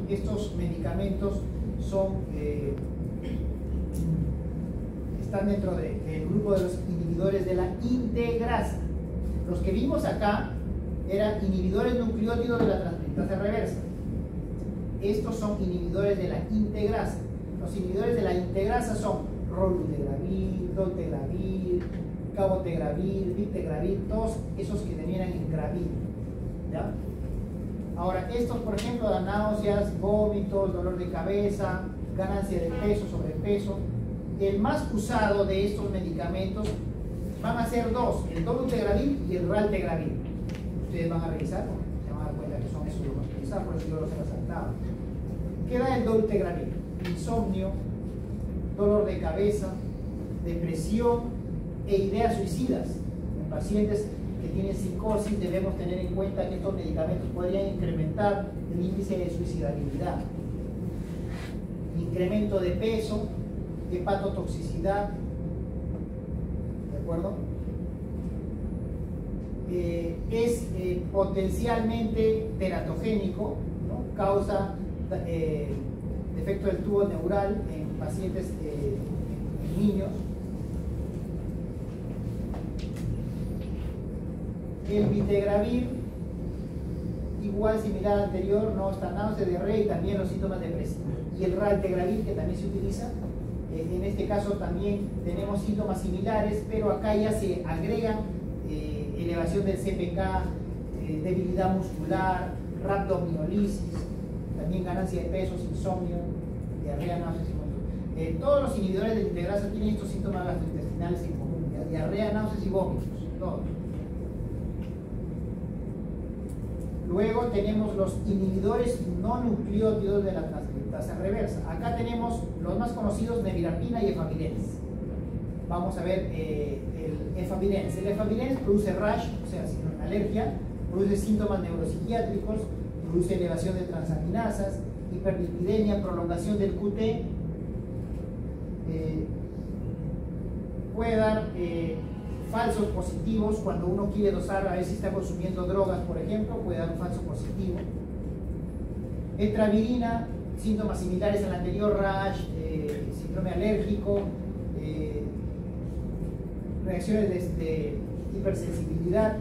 S1: Estos medicamentos están dentro del grupo de los inhibidores de la integrasa. Los que vimos acá eran inhibidores nucleótidos de la transcriptasa reversa. Estos son inhibidores de la integrasa. Los inhibidores de la integrasa son rolutegravir, dolutegravir, cabotegravir, bictegravir, todos esos que terminan en gravir, ¿ya? Ahora, estos, por ejemplo, dan náuseas, vómitos, dolor de cabeza, ganancia de peso, sobrepeso. El más usado de estos medicamentos van a ser dos, el dolutegravir y el raltegravir. Ustedes van a revisar, se van a dar cuenta que son esos los más utilizados, por eso yo los he resaltado. ¿Qué da el dolutegravir? Insomnio, dolor de cabeza, depresión e ideas suicidas. En pacientes que tienen psicosis debemos tener en cuenta que estos medicamentos podrían incrementar el índice de suicidabilidad. Incremento de peso, hepatotoxicidad, ¿de acuerdo? Es potencialmente teratogénico, ¿no? Causa defecto del tubo neural en pacientes, en niños. El bictegravir, igual similar al anterior, no está náusea, diarrea y también los síntomas depresivos. Y el raltegravir, que también se utiliza, en este caso también tenemos síntomas similares, pero acá ya se agregan elevación del CPK, debilidad muscular, rhabdomiolisis, también ganancia de pesos, insomnio, diarrea, náuseas y vómitos. Todos los inhibidores de la integrasa tienen estos síntomas gastrointestinales en común, ¿ya? Diarrea, náuseas y vómitos, todos. Luego tenemos los inhibidores no nucleótidos de la transcriptasa reversa. Acá tenemos los más conocidos, nevirapina y efavirenz. Vamos a ver el efavirenz. El efavirenz produce rash, o sea, alergia, produce síntomas neuropsiquiátricos, produce elevación de transaminasas, hiperlipidemia, prolongación del QT, puede dar falsos positivos cuando uno quiere dosar, a ver si está consumiendo drogas, por ejemplo, puede dar un falso positivo. Etravirina, síntomas similares al anterior, rash, síndrome alérgico, reacciones de hipersensibilidad.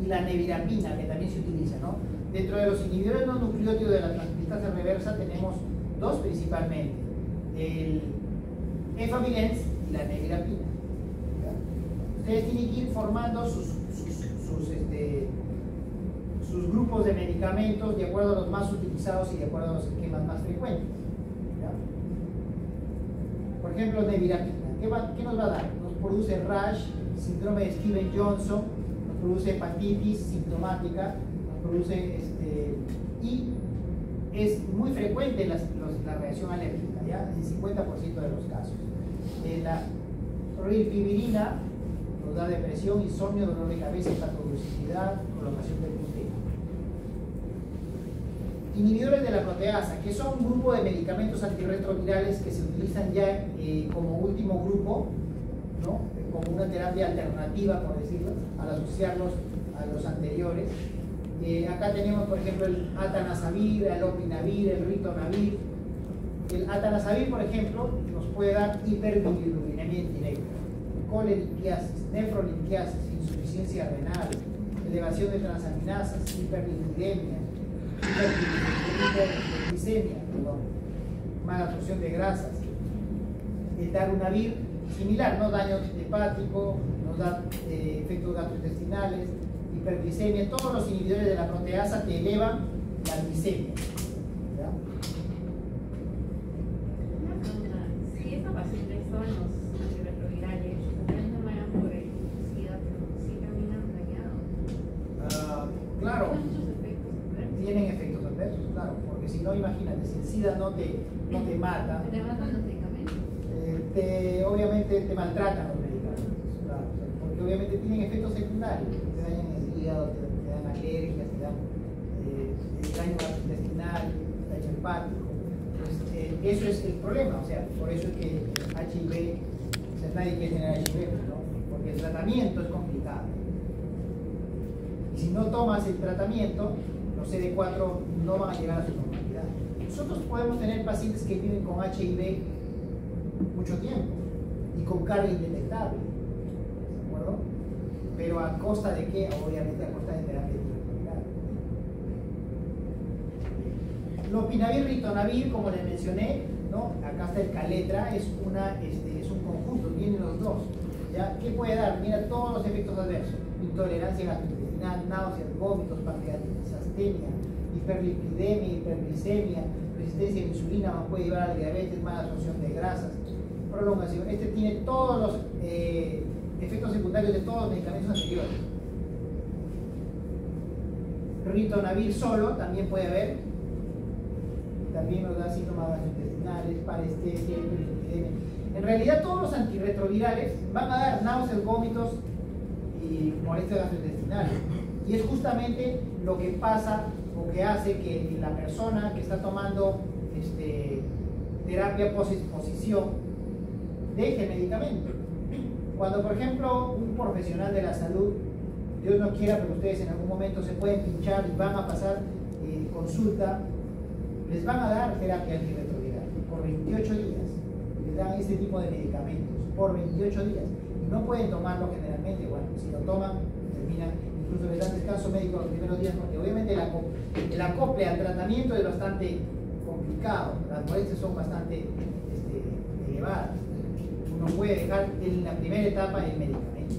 S1: Y la nevirapina, que también se utiliza, ¿no? Dentro de los inhibidores no nucleótidos de la transcriptasa reversa tenemos dos principalmente, el efavirenz y la nevirapina. Ustedes tienen que ir formando sus grupos de medicamentos de acuerdo a los más utilizados y de acuerdo a los esquemas más frecuentes. ¿Ya? Por ejemplo, nevirapina. ¿Qué nos va a dar? Nos produce rash, síndrome de Stevens-Johnson, nos produce hepatitis sintomática, nos produce y es muy frecuente la reacción alérgica, ¿ya? En 50% de los casos. La rilpivirina nos da depresión, insomnio, dolor de cabeza, hepatoglucisidad, prolongación del QT. Inhibidores de la proteasa, que son un grupo de medicamentos antirretrovirales que se utilizan ya como último grupo, ¿no? Como una terapia alternativa, por decirlo, al asociarlos a los anteriores. Acá tenemos, por ejemplo, el atanazavir, el opinavir, el ritonavir. El atanazavir, por ejemplo, nos puede dar hiperbilirubinemia indirecta, colelictiasis, nefrolictiasis, insuficiencia renal, elevación de transaminasas, hiperlipidemia, hiperglicemia, mala absorción de grasas. El darunavir, similar, ¿no? Daño hepático, nos da efectos gastrointestinales, hiperglicemia. Todos los inhibidores de la proteasa te elevan la glicemia. ¿Ya?
S4: Una pregunta, si esta paciente son los antirretrovirales, también no vayan por el SIDA, pero sí terminan dañados.
S1: Claro.
S4: ¿Tienen muchos efectos adversos?
S1: Tienen efectos adversos, claro, porque si no, imagínate, si el SIDA no te mata,
S4: ¿Te matan los medicamentos?
S1: obviamente te maltratan los medicamentos, claro, porque obviamente tienen efectos secundarios, te dañan el hígado, te dan alergias, te dan daño gastrointestinal, daño hepático. Entonces, eso es el problema, o sea, por eso es que HIV, o sea, nadie quiere tener HIV, ¿no? Porque el tratamiento es complicado. Y si no tomas el tratamiento, los CD4 no van a llegar a su normalidad. Nosotros podemos tener pacientes que viven con HIV mucho tiempo y con carga indetectable, ¿de acuerdo? Pero a costa de qué? Obviamente a costa de terapia antirretroviral. Lopinavir, ritonavir, como les mencioné, ¿no? Acá está el Caletra, es un conjunto, vienen los dos. ¿Ya? ¿Qué puede dar? Mira todos los efectos adversos: intolerancia gastrointestinal, náuseas, vómitos, pancreatitis, astenia, hiperlipidemia, hiperglicemia, resistencia a la insulina, más puede llevar a la diabetes, mala absorción de grasas, prolongación. Este tiene todos los efectos secundarios de todos los medicamentos anteriores. Ritonavir solo también puede haber, también nos da síntomas gastrointestinales, parestesia, hiperlipidemia. En realidad todos los antirretrovirales van a dar náuseas, vómitos y molestias gastrointestinales. Y es justamente lo que pasa o que hace que la persona que está tomando terapia post-exposición deje el medicamento. Cuando, por ejemplo, un profesional de la salud, Dios no quiera, pero ustedes en algún momento se pueden pinchar y van a pasar consulta, les van a dar terapia antirretroviral por 28 días. Les dan este tipo de medicamentos por 28 días. Y no pueden tomarlo generalmente. Bueno, si lo toman, terminan, incluso les dan descanso médico los primeros días, porque obviamente el acople al tratamiento es bastante complicado. Las molestias son bastante elevadas. Uno puede dejar en la primera etapa el medicamento.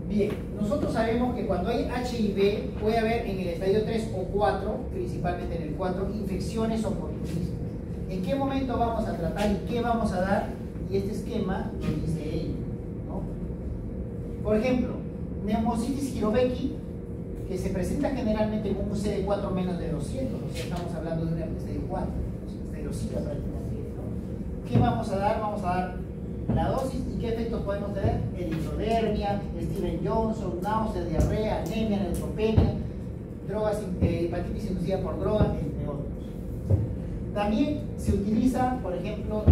S1: Bien, nosotros sabemos que cuando hay HIV puede haber en el estadio 3 o 4, principalmente en el 4, infecciones oportunistas. ¿En qué momento vamos a tratar y qué vamos a dar? Y este esquema nos dice ello. Por ejemplo, neumocitis Hirobecky, que se presenta generalmente con un CD4 menos de 200, o sea, estamos hablando de una estadio 4, estadio SIDA prácticamente, ¿no? ¿Qué vamos a dar? Vamos a dar la dosis y qué efectos podemos tener: eritrodermia, Steven Johnson, náusea, diarrea, anemia, neutropenia, drogas, hepatitis inducida por drogas, entre otros. También se utiliza, por ejemplo,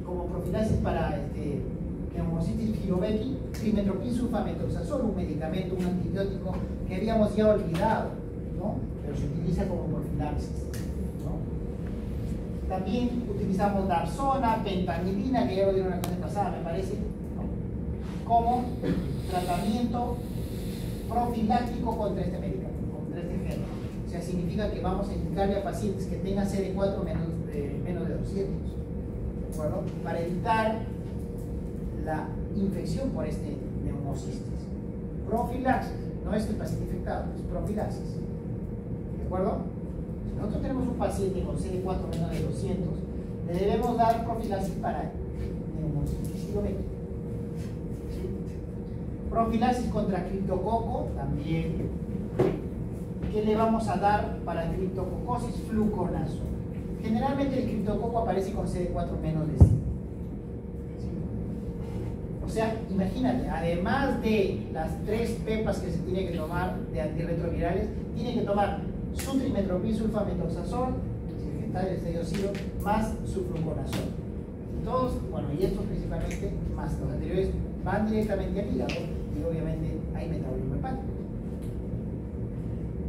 S1: como profilaxis para neumocitis Hirobecky, trimestoprim sulfamethoxazol, un medicamento, un antibiótico que habíamos ya olvidado, ¿no? Pero se utiliza como profilaxis, ¿no? También utilizamos dapsona, pentamidina, que ya lo dieron la clase pasada, me parece, ¿no? Como tratamiento profiláctico contra este medicamento, contra este género. O sea, significa que vamos a indicarle a pacientes que tengan CD4 menos de 200, ¿de acuerdo? Para evitar la infección por este neumocistis. Profilaxis, no es el paciente infectado, es profilaxis. ¿De acuerdo? Si nosotros tenemos un paciente con CD4 menos de 200, le debemos dar profilaxis para neumocistis Hirobecky. ¿Sí? Profilaxis contra criptococo también. ¿Qué le vamos a dar para criptococosis? Fluconazol. Generalmente el criptococo aparece con CD4 menos de 100. O sea, imagínate, además de las 3 pepas que se tiene que tomar de antirretrovirales, tiene que tomar su trimestoprim sulfamethoxazol, si está el estadio SIDA, más su fluconazol. Y todos, bueno, y estos principalmente, más los anteriores, van directamente al hígado y obviamente hay metabolismo hepático.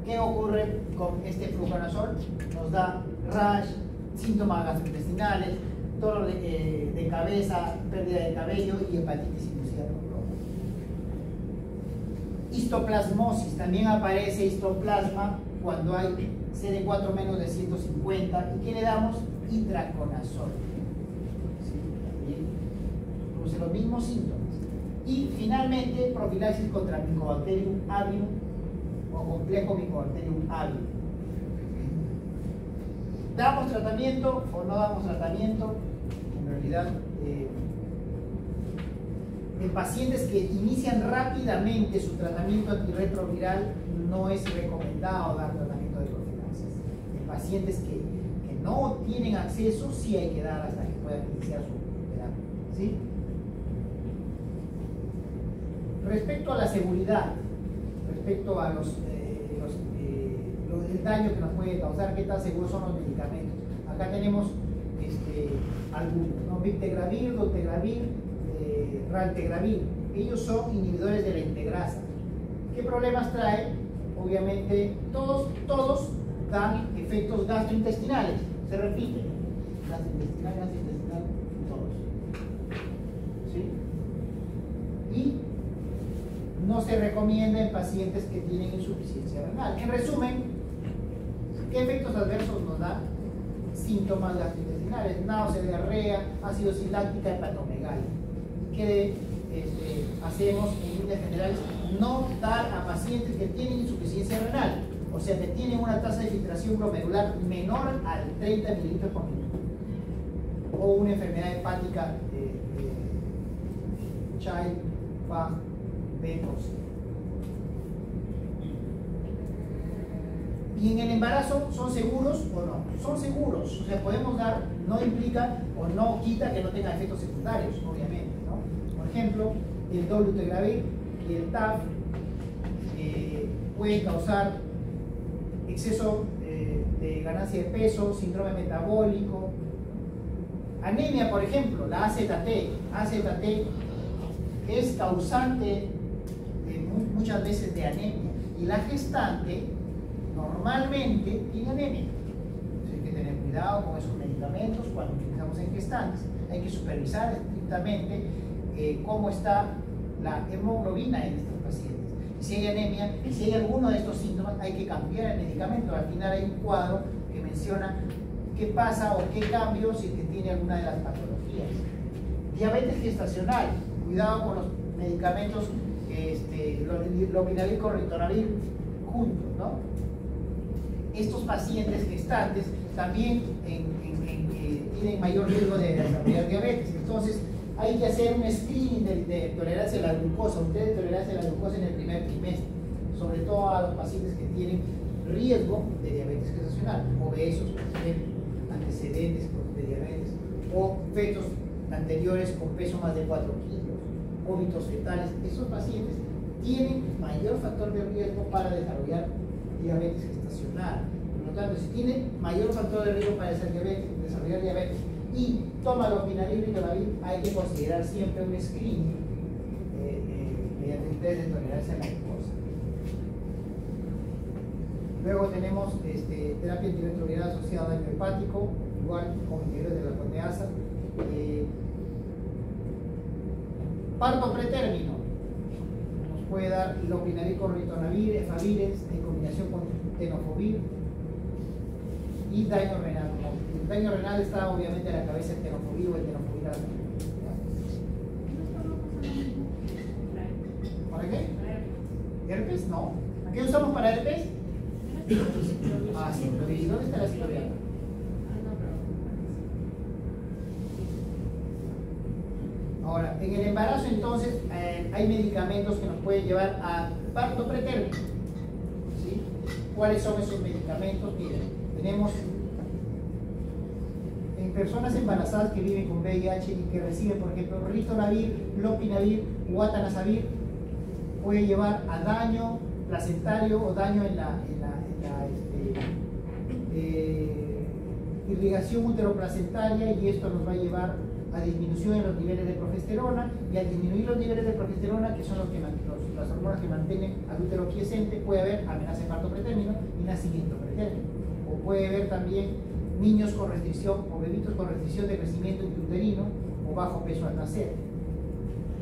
S1: ¿Qué ocurre con este fluconazol? Nos da rash, síntomas gastrointestinales, dolor de cabeza, pérdida de cabello y hepatitis inducida por droga. Histoplasmosis, también aparece histoplasma cuando hay CD4 menos de 150. ¿Y qué le damos? Itraconazol. ¿Sí? También produce los mismos síntomas. Y finalmente, profilaxis contra Mycobacterium avium o complejo Mycobacterium avium. ¿Damos tratamiento o no damos tratamiento? En realidad, en pacientes que inician rápidamente su tratamiento antirretroviral no es recomendado dar tratamiento de profilaxis. En pacientes que no tienen acceso, sí hay que dar hasta que puedan iniciar su terapia. ¿Sí? Respecto a la seguridad, respecto a el daño que nos puede causar, qué tan seguros son los medicamentos. Acá tenemos algunos, ¿no? Bictegravir, dolutegravir, raltegravir. Ellos son inhibidores de la integrasa. ¿Qué problemas trae? Obviamente, todos dan efectos gastrointestinales. Se repiten. Gastrointestinal, todos. ¿Sí? Y no se recomienda en pacientes que tienen insuficiencia renal. En resumen, ¿qué efectos adversos nos da? Síntomas gastrointestinales, náusea, diarrea, acidosis láctica, hepatomegalia. ¿Qué hacemos en líneas generales? No dar a pacientes que tienen insuficiencia renal, o sea, que tienen una tasa de filtración glomerular menor al 30 mililitros por minuto, o una enfermedad hepática Child-Pugh B12. ¿Y en el embarazo son seguros o no? Son seguros, o sea, podemos dar, no implica o no quita que no tenga efectos secundarios, obviamente, ¿no? Por ejemplo, el dolutegravir y el TAF pueden causar exceso de ganancia de peso, síndrome metabólico, anemia, por ejemplo, la AZT es causante muchas veces de anemia, y la gestante normalmente tiene anemia. Entonces hay que tener cuidado con esos medicamentos cuando utilizamos en gestantes. Hay que supervisar estrictamente cómo está la hemoglobina en estos pacientes. Y si hay anemia, y si hay alguno de estos síntomas, hay que cambiar el medicamento. Al final hay un cuadro que menciona qué pasa o qué cambio si es que tiene alguna de las patologías. Diabetes gestacional, cuidado con los medicamentos lopinavir con ritonavir juntos, ¿no? Estos pacientes gestantes también tienen mayor riesgo de desarrollar diabetes. Entonces hay que hacer un screening de tolerancia a la glucosa, un test de tolerancia a la glucosa en el primer trimestre, sobre todo a los pacientes que tienen riesgo de diabetes gestacional, obesos, antecedentes de diabetes, o fetos anteriores con peso más de 4 kilos, óbitos fetales. Esos pacientes tienen mayor factor de riesgo para desarrollar diabetes gestacional. Por lo tanto, si tienen mayor factor de riesgo para desarrollar diabetes y toma lopinavir y ritonavir, hay que considerar siempre un screening mediante un test de tolerancia a la glucosa. Luego tenemos terapia antirretroviral asociada a daño hepático, igual como inhibidores de la proteasa. Parto pretérmino nos puede dar lopinavir con ritonavir, efavirenz en combinación con tenofovir, y daño renal. El daño renal está obviamente a la cabeza del tenofovir o el tenofovir a la cabeza. ¿Para qué? ¿Herpes? No. ¿Qué usamos para herpes? Ah, sí, pero ¿y dónde está la cicloviana? Ahora, en el embarazo entonces hay medicamentos que nos pueden llevar a parto pretérmino. ¿Sí? ¿Cuáles son esos medicamentos? Miren, tenemos en personas embarazadas que viven con VIH y que reciben, por ejemplo, ritonavir, lopinavir o atanazavir, puede llevar a daño placentario o daño en la irrigación uteroplacentaria, y esto nos va a llevar a disminución en los niveles de progesterona, y al disminuir los niveles de progesterona, que son las hormonas que mantienen al útero quiescente, puede haber amenaza de parto pretérmino y nacimiento pretérmino, o puede haber también niños con restricción o bebitos con restricción de crecimiento intrauterino o bajo peso al nacer.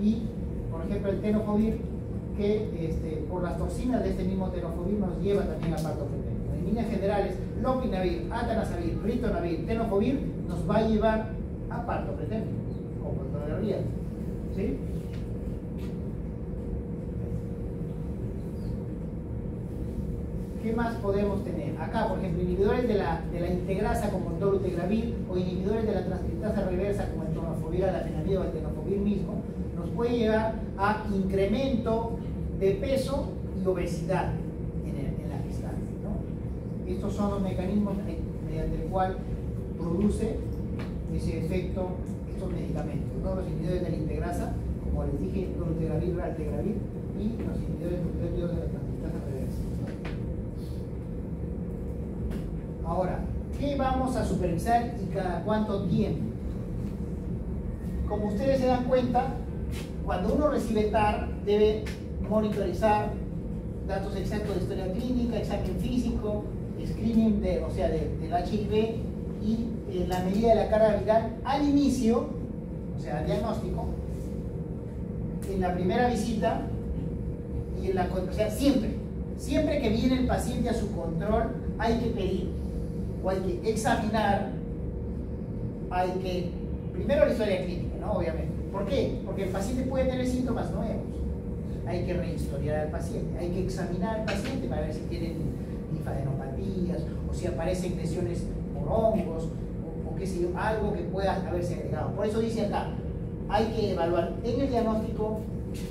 S1: Y por ejemplo el tenofovir, que por las toxinas de este mismo tenofovir nos lleva también a parto pretérmino. En líneas generales, lopinavir, atanazavir, ritonavir, tenofovir nos va a llevar a parto pretérmino, como toda la riesgo. ¿Sí? ¿Qué más podemos tener? Acá, por ejemplo, inhibidores de la integrasa como el dolutegravir, o inhibidores de la transcriptasa reversa como el tenofovir alafenamida o el tenofovir mismo, nos puede llevar a incremento de peso y obesidad en la gestante, ¿no? Estos son los mecanismos mediante el cual produce ese efecto estos medicamentos, ¿no? Los inhibidores de la integrasa, como les dije, dolutegravir, raltegravir, y los inhibidores nucleótidos de la transcriptasa reversa. Ahora, ¿qué vamos a supervisar y cada cuánto tiempo? Como ustedes se dan cuenta, cuando uno recibe TAR, debe monitorizar datos exactos de historia clínica, examen físico, screening del HIV y la medida de la carga viral al inicio, o sea, diagnóstico, en la primera visita y o sea, siempre que viene el paciente a su control, hay que pedir o hay que examinar, primero la historia clínica, ¿no? Obviamente. ¿Por qué? Porque el paciente puede tener síntomas nuevos. Hay que rehistoriar al paciente, hay que examinar al paciente para ver si tienen linfadenopatías o si aparecen lesiones por hongos o qué sé yo, algo que pueda haberse agregado. Por eso dice acá, hay que evaluar en el diagnóstico,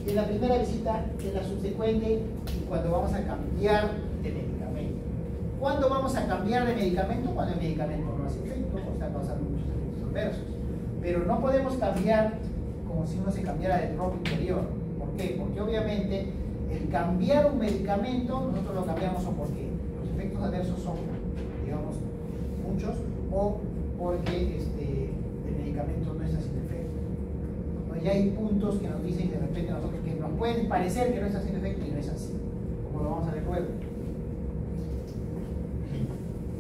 S1: en la primera visita, en la subsecuente y cuando vamos a cambiar de medicamento. ¿Cuándo vamos a cambiar de medicamento? Cuando el medicamento no hace efecto o está causando muchos efectos adversos. Pero no podemos cambiar como si uno se cambiara de ropa interior. ¿Por qué? Porque obviamente el cambiar un medicamento, nosotros lo cambiamos o porque los efectos adversos son, digamos, muchos, o porque el medicamento no está haciendo efecto. ¿No? Ya hay puntos que nos dicen de repente a nosotros que nos pueden parecer que no está haciendo efecto y no es así, como lo vamos a ver luego.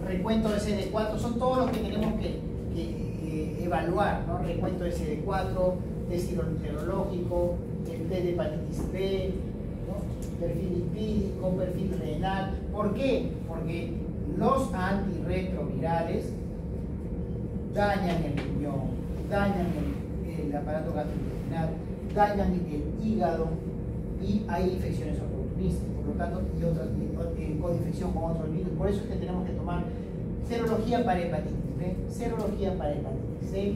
S1: Recuento de CD4, son todos los que tenemos que evaluar, ¿no? Recuento de CD4, test serológico, el test de hepatitis B, ¿no? Perfil lipídico, perfil renal. ¿Por qué? Porque los antirretrovirales dañan el riñón, dañan el aparato gastrointestinal, dañan el hígado y hay infecciones oportunistas, por lo tanto, y otras coinfección con otros virus. Por eso es que tenemos que tomar serología para hepatitis B, serología para hepatitis C,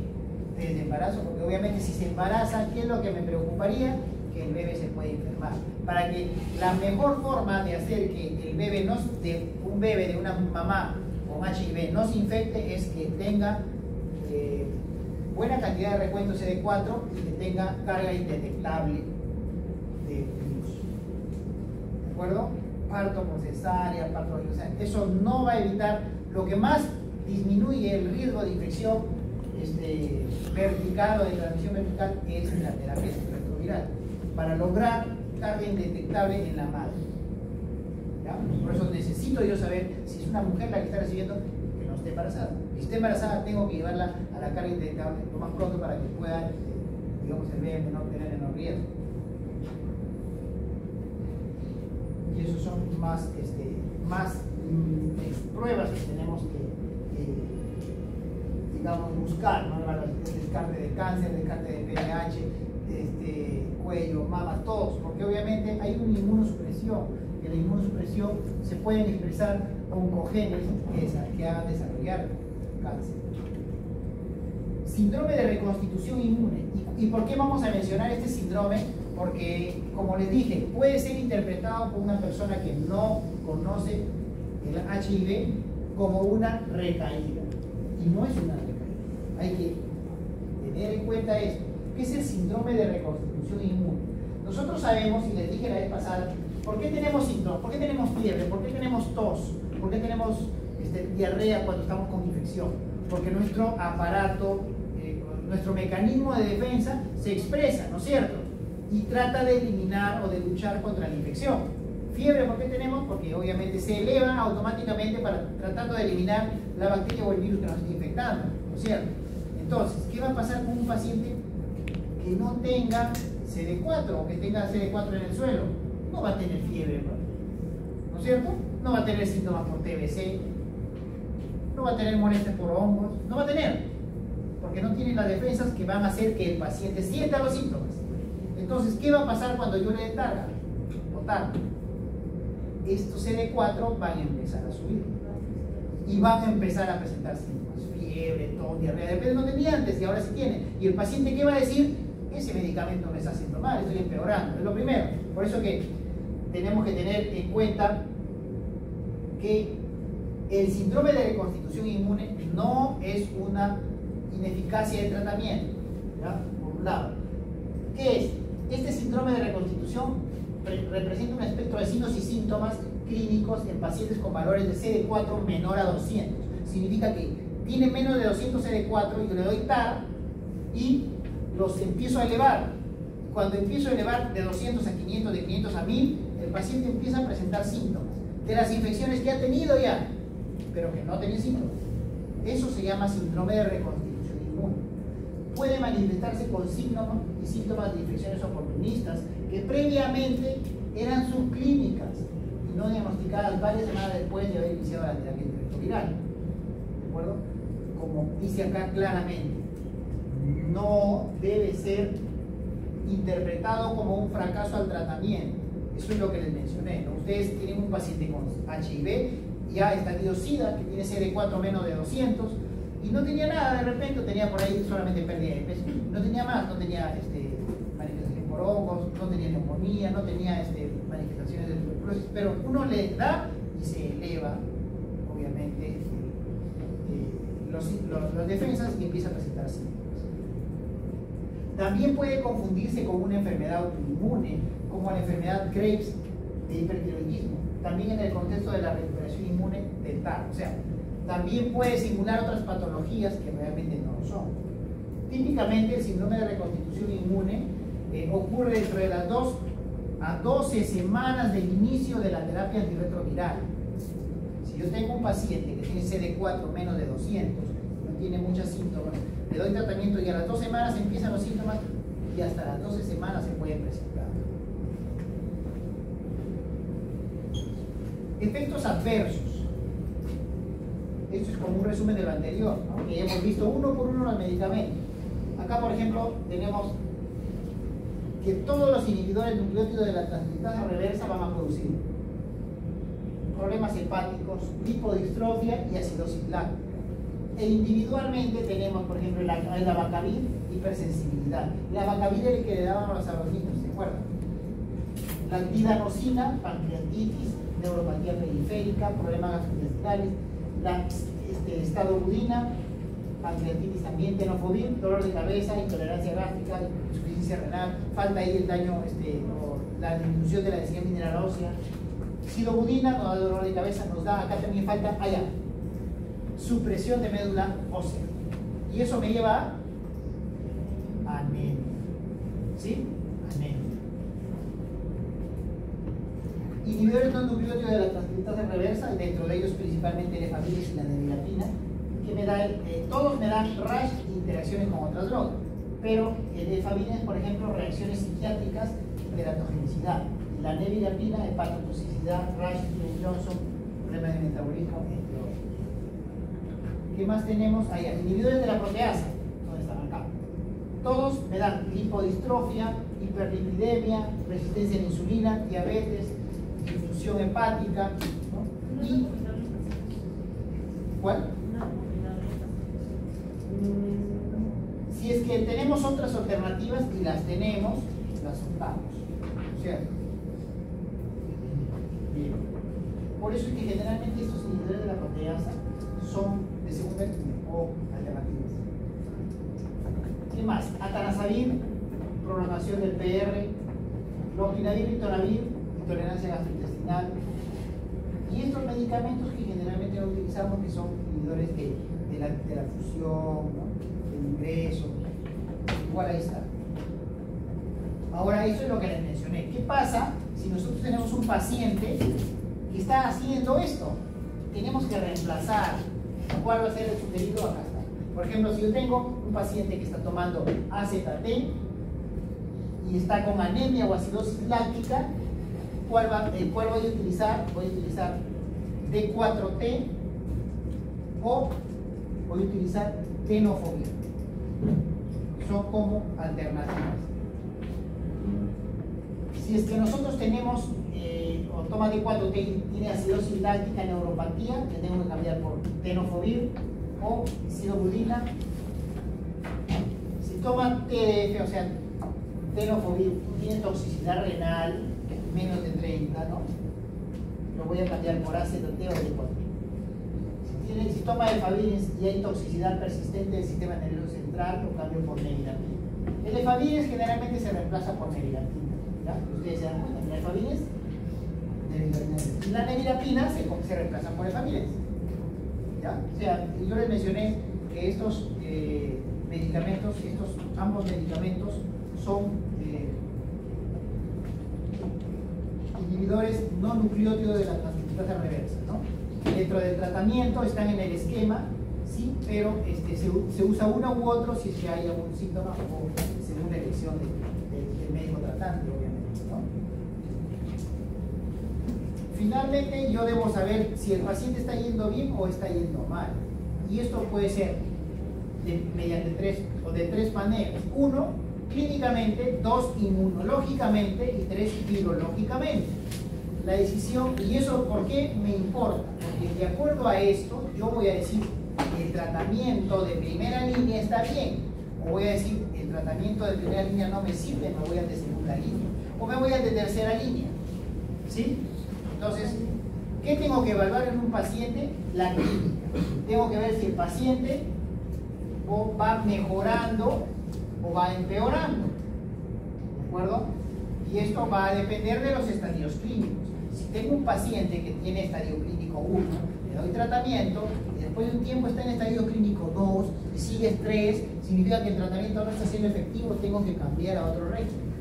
S1: desde embarazo, porque obviamente si se embaraza, ¿qué es lo que me preocuparía? Que el bebé se puede enfermar. Para que la mejor forma de hacer que el bebé un bebé de una mamá con HIV no se infecte es que tenga buena cantidad de recuento CD4 y que tenga carga indetectable de virus. ¿De acuerdo? Parto por cesárea, parto, o sea, eso no va a evitar. Lo que más disminuye el riesgo de infección vertical o de transmisión vertical es la terapia antirretroviral, para lograr carga indetectable en la madre. ¿Ya? Por eso necesito yo saber si es una mujer la que está recibiendo, que no esté embarazada. Si está embarazada, tengo que llevarla a la carga indetectable lo más pronto para que pueda, digamos, el bebé no tener menor riesgo. Y esos son más pruebas que tenemos que digamos, buscar, ¿no? El descarte de cáncer, descarte de PNH, cuello, mama, todos, porque obviamente hay una inmunosupresión, y la inmunosupresión se pueden expresar oncogenes que hagan desarrollar cáncer. Síndrome de reconstitución inmune. ¿Y por qué vamos a mencionar este síndrome? Porque, como les dije, puede ser interpretado por una persona que no conoce el HIV como una recaída, y no es una recaída. Hay que tener en cuenta esto. ¿Qué es el síndrome de reconstitución inmune? Nosotros sabemos, y les dije la vez pasada, ¿por qué tenemos síntomas? ¿Por qué tenemos fiebre? ¿Por qué tenemos tos? ¿Por qué tenemos diarrea cuando estamos con infección? Porque nuestro aparato, nuestro mecanismo de defensa se expresa, ¿no es cierto? Y trata de eliminar o de luchar contra la infección. Fiebre, ¿por qué tenemos? Porque obviamente se eleva automáticamente tratando de eliminar la bacteria o el virus que nos está infectando, ¿no es cierto? Entonces, ¿qué va a pasar con un paciente que no tenga CD4 o que tenga CD4 en el suelo? No va a tener fiebre, ¿no es cierto? No va a tener síntomas por TBC, no va a tener molestias por hongos, no va a tener, porque no tiene las defensas que van a hacer que el paciente sienta los síntomas. Entonces, ¿qué va a pasar cuando yo le dé targa o targa? Estos CD4 van a empezar a subir y van a empezar a presentar síntomas, fiebre, tos, diarrea, depende de lo que tenía antes y ahora sí tiene. Y el paciente, ¿qué va a decir? Ese medicamento me está haciendo mal, estoy empeorando. Es lo primero. Por eso que tenemos que tener en cuenta que el síndrome de reconstitución inmune no es una ineficacia de tratamiento, ¿ya? Por un lado. ¿Qué es? Este síndrome de reconstitución representa un espectro de signos y síntomas clínicos en pacientes con valores de CD4 menor a 200. Significa que tiene menos de 200 CD4 y yo le doy TAR y los empiezo a elevar. Cuando empiezo a elevar de 200 a 500, de 500 a 1000, el paciente empieza a presentar síntomas de las infecciones que ha tenido ya, pero que no tenía síntomas. Eso se llama síndrome de reconstitución inmune. Puede manifestarse con signos y síntomas de infecciones oportunistas que previamente eran subclínicas y no diagnosticadas varias semanas después de haber iniciado la terapia antirretroviral. ¿De acuerdo? Como dice acá claramente, no debe ser interpretado como un fracaso al tratamiento. Eso es lo que les mencioné, ¿no? Ustedes tienen un paciente con HIV, ya estadio SIDA, que tiene CD4 menos de 200, y no tenía nada, de repente tenía por ahí solamente pérdida de peso, no tenía más, no tenía manifestaciones por hongos, no tenía neumonía, no tenía manifestaciones de tuberculosis, pero uno le da y se eleva, obviamente, las defensas y empieza a presentar síntomas. También puede confundirse con una enfermedad autoinmune, como la enfermedad Graves de hipertiroidismo, también en el contexto de la recuperación inmune del TAR. O sea, también puede simular otras patologías que realmente no lo son. Típicamente el síndrome de reconstitución inmune ocurre dentro de las 2 a 12 semanas del inicio de la terapia antirretroviral. Si yo tengo un paciente que tiene CD4 menos de 200, no tiene muchos síntomas, le doy tratamiento y a las 2 semanas empiezan los síntomas y hasta las 12 semanas se pueden presentar. Efectos adversos. Esto es como un resumen de lo anterior, ¿no? Que hemos visto uno por uno los medicamentos. Acá, por ejemplo, tenemos que todos los inhibidores nucleótidos de la transcriptasa reversa van a producir problemas hepáticos, lipodistrofia y acidosis láctica. E individualmente tenemos, por ejemplo, la vacavir, hipersensibilidad. La vacavir es el que le dábamos a los niños, ¿se acuerdan? La didanosina, pancreatitis, neuropatía periférica, problemas gastrointestinales, la estadobudina, pancreatitis también, tenofovir, dolor de cabeza, intolerancia gástrica, insuficiencia renal, falta ahí el daño, o la disminución de la densidad mineral ósea. Sidobudina nos da dolor de cabeza, nos da, acá también falta, allá, supresión de médula ósea. Y eso me lleva a anemia. ¿Sí? Anemia. Inhibidores no nucleótidos de la transcriptasa reversa, y dentro de ellos principalmente el efabilis y la nevirapina, que me da, todos me dan rash e interacciones con otras drogas. Pero el efabilis, por ejemplo, reacciones psiquiátricas y teratogenicidad. La nevirapina, hepatotoxicidad, rash, Johnson, problemas de metabolismo, entre otros. ¿Qué más tenemos? Allá, inhibidores de la proteasa, ¿dónde están acá? Todos me dan lipodistrofia, hiperlipidemia, resistencia a la insulina, diabetes, infusión hepática, ¿no? Y, ¿cuál? Si es que tenemos otras alternativas, y las tenemos, las optamos, ¿cierto? Bien. Por eso es que generalmente estos inhibidores de la proteasa son de segunda o alternativas. ¿Qué más? Atanasavir, prolongación del PR, lopinavir, ritonavir, intolerancia gastrointestinal. Y estos medicamentos que generalmente no utilizamos, que son inhibidores de la fusión, ¿no? Del ingreso, igual ahí está. Ahora, eso es lo que les mencioné. ¿Qué pasa si nosotros tenemos un paciente que está haciendo esto? Tenemos que reemplazar. ¿Cuál va a ser el sugerido? Acá está. Por ejemplo, si yo tengo un paciente que está tomando AZT y está con anemia o acidosis láctica, ¿cuál voy a utilizar? Voy a utilizar D4T o voy a utilizar tenofovir. Son como alternativas. Si es que nosotros tenemos o toma D4T y tiene acidosis láctica, neuropatía, le tengo que cambiar por tenofovir o sidobudina. Si toma TDF, o sea, tenofovir, tiene toxicidad renal menos de 30, ¿no? Lo voy a cambiar por AZT o D4. Si toma efabilis y hay toxicidad persistente del sistema nervioso central, lo cambio por nevirapina. El efabilis generalmente se reemplaza por nevirapina. ¿Ya? Ustedes se dan cuenta, el efabilis, nevirapina. Y la nevirapina se reemplaza por efabilis. ¿Ya? O sea, yo les mencioné que estos medicamentos, ambos medicamentos son inhibidores no nucleótidos de la transcriptasa reversa, ¿no? Dentro del tratamiento están en el esquema, sí, pero se usa uno u otro si es que hay algún síntoma o según la elección del médico tratante, obviamente, ¿no? Finalmente, yo debo saber si el paciente está yendo bien o está yendo mal. Y esto puede ser mediante tres maneras. Uno, clínicamente; dos, inmunológicamente; y tres, virológicamente. La decisión, y eso ¿por qué me importa? Porque de acuerdo a esto, yo voy a decir que el tratamiento de primera línea está bien, o voy a decir el tratamiento de primera línea no me sirve, me voy al de segunda línea, o me voy al de tercera línea. ¿Sí? Entonces, ¿qué tengo que evaluar en un paciente? La clínica. Tengo que ver si el paciente va mejorando o va empeorando. ¿De acuerdo? Y esto va a depender de los estadios clínicos. Si tengo un paciente que tiene estadio clínico 1, le doy tratamiento, y después de un tiempo está en estadio clínico 2, y sigue 3, significa que el tratamiento no está siendo efectivo, tengo que cambiar a otro régimen.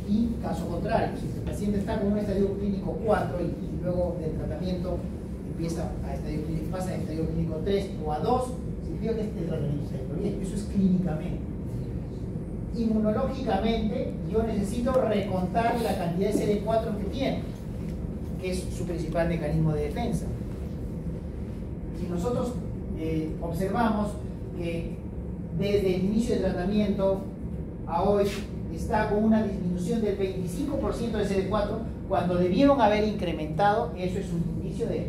S1: Y caso contrario, si el paciente está con un estadio clínico 4 y luego del tratamiento pasa a estadio clínico 3 o a 2, significa que este tratamiento está yendo bien. Eso es clínicamente. Inmunológicamente, yo necesito recontar la cantidad de CD4 que tiene, que es su principal mecanismo de defensa. Si nosotros observamos que desde el inicio del tratamiento a hoy está con una disminución del 25% de CD4, cuando debieron haber incrementado, eso es un indicio de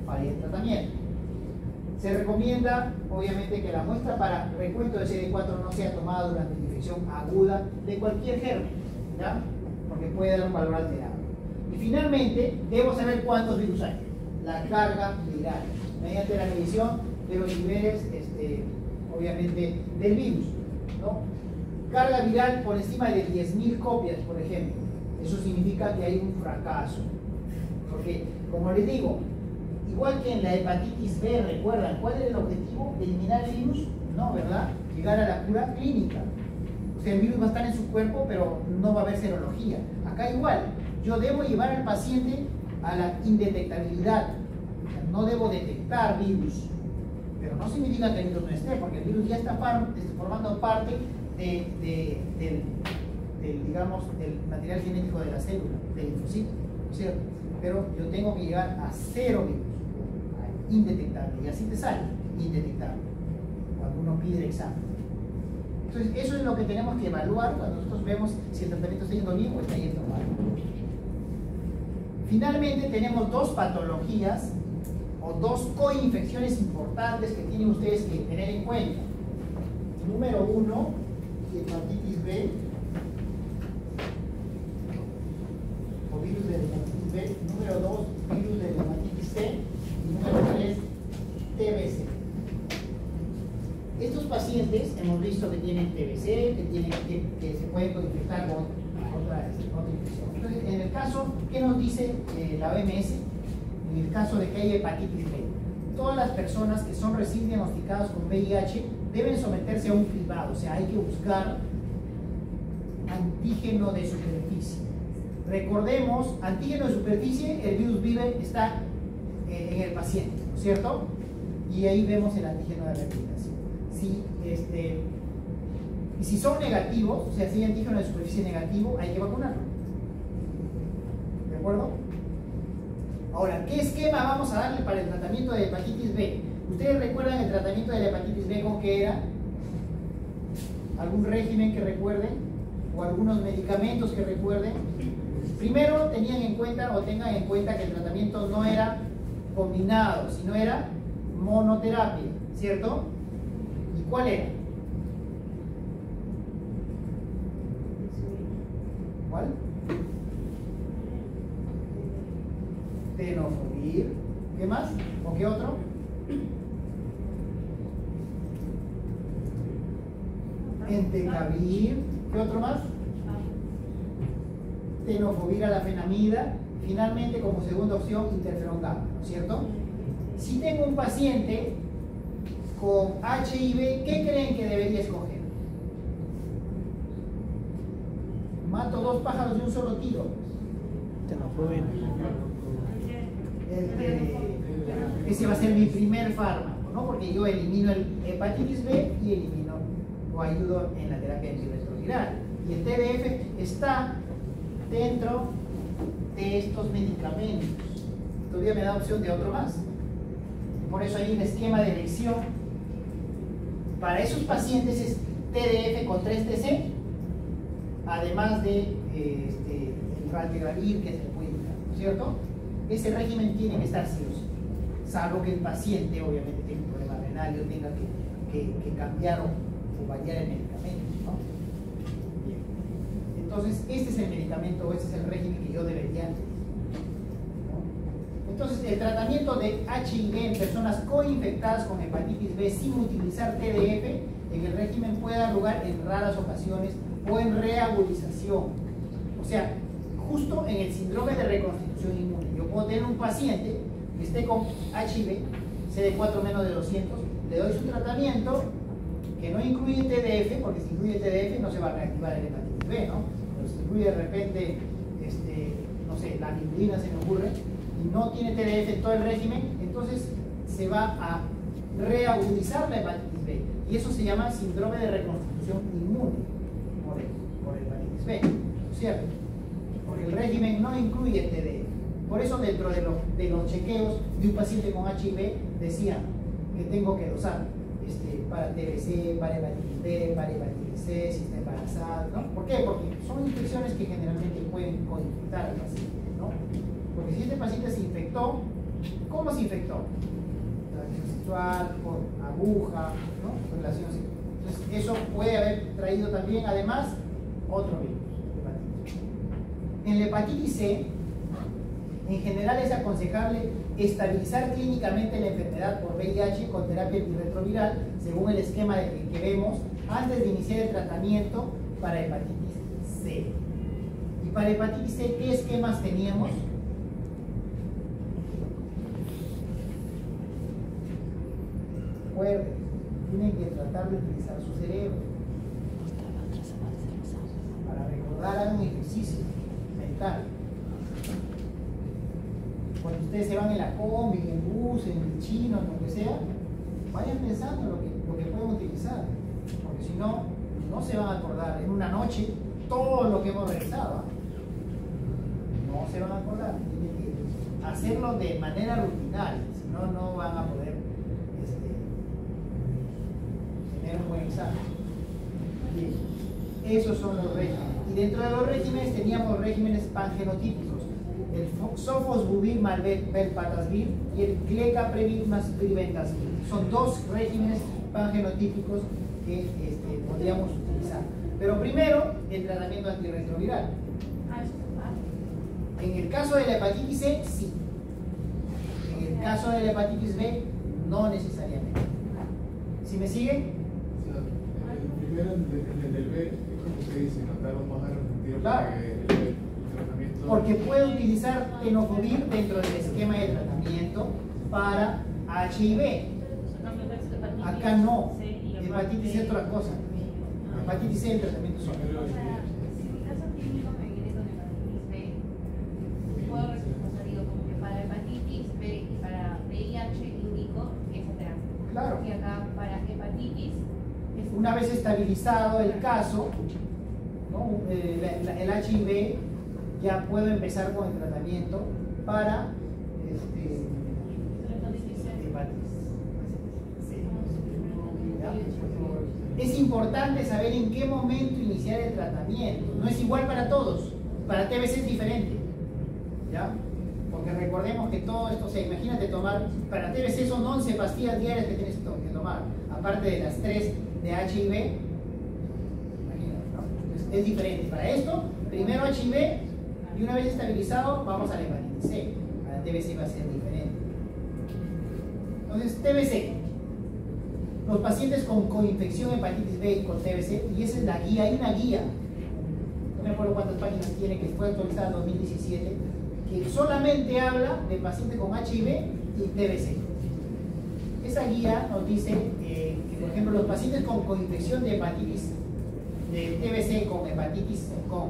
S1: falla de tratamiento. Se recomienda, obviamente, que la muestra para recuento de CD4 no sea tomada durante la infección aguda de cualquier germen, ¿ya? Porque puede dar un valor alterado. Y finalmente, debo saber cuántos virus hay. La carga viral, mediante la medición de los niveles, obviamente, del virus, ¿no? Carga viral por encima de 10.000 copias, por ejemplo. Eso significa que hay un fracaso. Porque, como les digo, igual que en la hepatitis B, ¿recuerdan cuál era el objetivo? ¿Eliminar el virus? No, ¿verdad? Llegar a la cura clínica. O sea, el virus va a estar en su cuerpo, pero no va a haber serología. Acá igual, yo debo llevar al paciente a la indetectabilidad. O sea, no debo detectar virus. Pero no significa que el virus no esté, porque el virus ya está formando parte digamos, del material genético de la célula, del linfocito, ¿cierto? Pero yo tengo que llegar a cero virus, a indetectable, y así te sale, indetectable, cuando uno pide el examen. Entonces, eso es lo que tenemos que evaluar cuando nosotros vemos si el tratamiento está yendo bien o está yendo mal. Finalmente, tenemos dos patologías o dos coinfecciones importantes que tienen ustedes que tener en cuenta. Número 1, hepatitis B, o virus de la hepatitis B. Número 2, virus de la hepatitis C. Y número 3, TBC. Estos pacientes hemos visto que tienen TBC, que se pueden coinfectar con otra infección. Entonces, en el caso, ¿qué nos dice la OMS? En el caso de que haya hepatitis B, todas las personas que son recién diagnosticadas con VIH deben someterse a un cribado, o sea, hay que buscar antígeno de superficie. Recordemos, antígeno de superficie, el virus vive, está en el paciente, ¿no es cierto? Y ahí vemos el antígeno de replicación. Y si son negativos, o sea, si hay antígeno de superficie negativo, hay que vacunarlo. ¿De acuerdo? Ahora, ¿qué esquema vamos a darle para el tratamiento de hepatitis B? ¿Ustedes recuerdan el tratamiento de la hepatitis B con qué era? ¿Algún régimen que recuerden? ¿O algunos medicamentos que recuerden? Primero tenían en cuenta o tengan en cuenta que el tratamiento no era combinado, sino era monoterapia, ¿cierto? ¿Y cuál era? ¿Cuál? Tenofovir. ¿Qué más? ¿O qué otro? Entecavir. ¿Qué otro más? Tenofovir alafenamida. Finalmente, como segunda opción, interferón gamma, ¿no es cierto? Si tengo un paciente con HIV, ¿qué creen que debería escoger? Mato dos pájaros de un solo tiro.
S2: Tenofovir.
S1: Ese va a ser mi primer fármaco, ¿no? Porque yo elimino el hepatitis B y elimino o ayudo en la terapia antirretroviral. Y el TDF está dentro de estos medicamentos. Todavía me da opción de otro más. Por eso hay un esquema de elección. Para esos pacientes es TDF con 3TC, además de el raltegravir que se le puede indicar, ¿no es cierto? Ese régimen tiene que estar sí o sí, salvo que el paciente obviamente tenga un problema renal y tenga que cambiar o variar el medicamento, ¿no? Bien. Entonces, este es el medicamento o este es el régimen que yo debería, ¿no? Entonces, el tratamiento de HIV en personas coinfectadas con hepatitis B sin utilizar TDF en el régimen puede dar lugar en raras ocasiones o en reagudización. O sea, justo en el síndrome de reconstitución inmune. Yo puedo tener un paciente que esté con HIV, CD4 menos de 200, le doy su tratamiento que no incluye TDF, porque si incluye TDF no se va a reactivar el hepatitis B, ¿no? Pero si incluye de repente, no sé, la amiglina se me ocurre, y no tiene TDF en todo el régimen, entonces se va a reagudizar la hepatitis B. Y eso se llama síndrome de reconstitución inmune por hepatitis B, ¿cierto? Porque el régimen no incluye TDF. Por eso dentro de los chequeos de un paciente con HIV decían que tengo que dosar para TBC, para hepatitis B, para hepatitis C, si está embarazada, ¿no? ¿Por qué? Porque son infecciones que generalmente pueden coinfectar al paciente, ¿no? Porque si este paciente se infectó, ¿cómo se infectó? relación sexual, con aguja, ¿no? Relación sexual. Entonces, eso puede haber traído también, además, otro virus. En la hepatitis C, en general es aconsejable estabilizar clínicamente la enfermedad por VIH con terapia antirretroviral, según el esquema que vemos, antes de iniciar el tratamiento para hepatitis C. Y para hepatitis C, ¿qué esquemas teníamos? Recuerden, tienen que tratar de utilizar su cerebro. Para recordar, hagan un ejercicio mental. Cuando ustedes se van en la combi, en el bus, en el chino, en lo que sea, vayan pensando lo que pueden utilizar. Porque si no, no se van a acordar en una noche todo lo que hemos realizado. No se van a acordar. Tienen que hacerlo de manera rutinaria. Si no, no van a poder tener un buen examen. Bien. Esos son los regímenes. Y dentro de los regímenes teníamos regímenes pangenotípicos. El sofosbuvir más velpatasvir y el glecaprevir más preventazvir. Son dos regímenes pangenotípicos que podríamos utilizar. Pero primero, el tratamiento antirretroviral. En el caso de la hepatitis C, sí. En el caso de la hepatitis B, no necesariamente. ¿Sí me siguen?
S3: Primero, en el del B, es como se dice, notaron más arrepentido
S1: Claro.
S3: el tratamiento.
S1: Porque puede utilizar tenofovir dentro del esquema de tratamiento para HIV. Acá no. Hepatitis C es otra cosa. Hepatitis C el tratamiento es otro.
S4: Si mi caso clínico me viene con hepatitis B, puedo responder, digo, como que para hepatitis B y para VIH indico esa terapia.
S1: Claro.
S4: Y acá para hepatitis,
S1: Una vez estabilizado el caso, ¿no? El HIV, ya puedo empezar con el tratamiento para hepatitis C. ¿Ya? Es importante saber en qué momento iniciar el tratamiento. No es igual para todos. Para TBC es diferente. ¿Ya? Porque recordemos que todo esto, o sea, imagínate tomar, para TBC son 11 pastillas diarias que tienes que tomar, aparte de las 3 de HIV. Imagínate, ¿no? Entonces, es diferente. Para esto, primero HIV y una vez estabilizado, vamos a la hepatitis C. A la TBC va a ser diferente. Entonces, TBC. Los pacientes con coinfección hepatitis B y con TBC, y esa es la guía, hay una guía, no me acuerdo cuántas páginas tiene, que fue actualizada en 2017, que solamente habla de pacientes con HIV y TBC. Esa guía nos dice que, por ejemplo, los pacientes con coinfección de hepatitis, de TBC con hepatitis con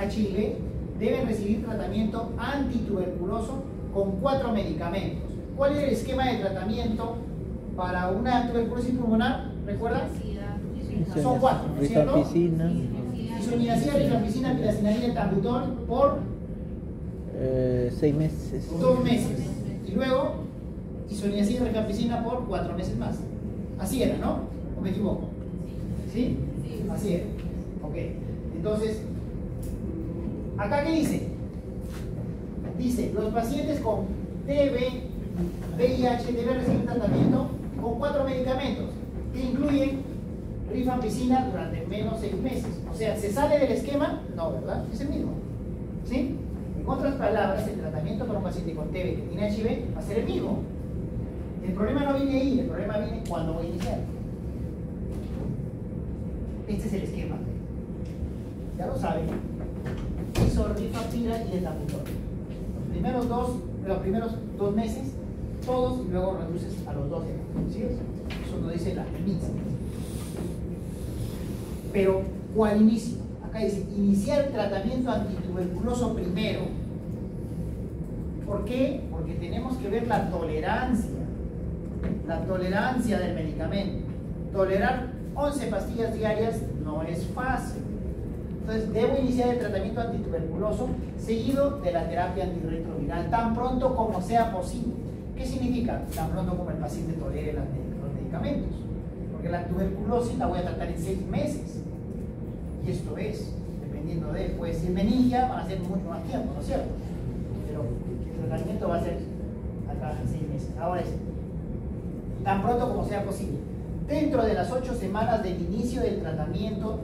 S1: HIV, deben recibir tratamiento antituberculoso con 4 medicamentos. ¿Cuál es el esquema de tratamiento para una tuberculosis pulmonar? ¿Recuerdan? Son 4, ¿no es cierto?
S2: Rifampicina.
S1: Isoniazida, rifampicina, pilacinamida, etambutol por
S2: 6 meses.
S1: 2 meses. Y luego, isoniazida, rifampicina por 4 meses más. Así era, ¿no? ¿O me equivoco? ¿Sí? Así era. Ok. Entonces, ¿acá qué dice? Dice, los pacientes con TB, VIH deben recibir tratamiento con 4 medicamentos que incluyen rifampicina durante menos 6 meses. O sea, ¿se sale del esquema? No, ¿verdad? Es el mismo. ¿Sí? En otras palabras, el tratamiento para un paciente con TB que tiene HIV va a ser el mismo. El problema no viene ahí, el problema viene cuando voy a iniciar. Este es el esquema. Ya lo saben. Rifampicina y etambutol. Los primeros 2 meses, todos, y luego reduces a los 2 de ¿sí? Eso nos dice la MINSA. Pero, ¿cuál inicio? Acá dice, iniciar tratamiento antituberculoso primero. ¿Por qué? Porque tenemos que ver la tolerancia del medicamento. Tolerar 11 pastillas diarias no es fácil. Entonces, debo iniciar el tratamiento antituberculoso seguido de la terapia antirretroviral tan pronto como sea posible. ¿Qué significa? Tan pronto como el paciente tolere los medicamentos. Porque la tuberculosis la voy a tratar en 6 meses. Y esto es, dependiendo de, puede ser meningia, van a ser mucho más tiempo, ¿no es cierto? Pero el tratamiento va a ser acá en 6 meses. Ahora es, tan pronto como sea posible, dentro de las 8 semanas del inicio del tratamiento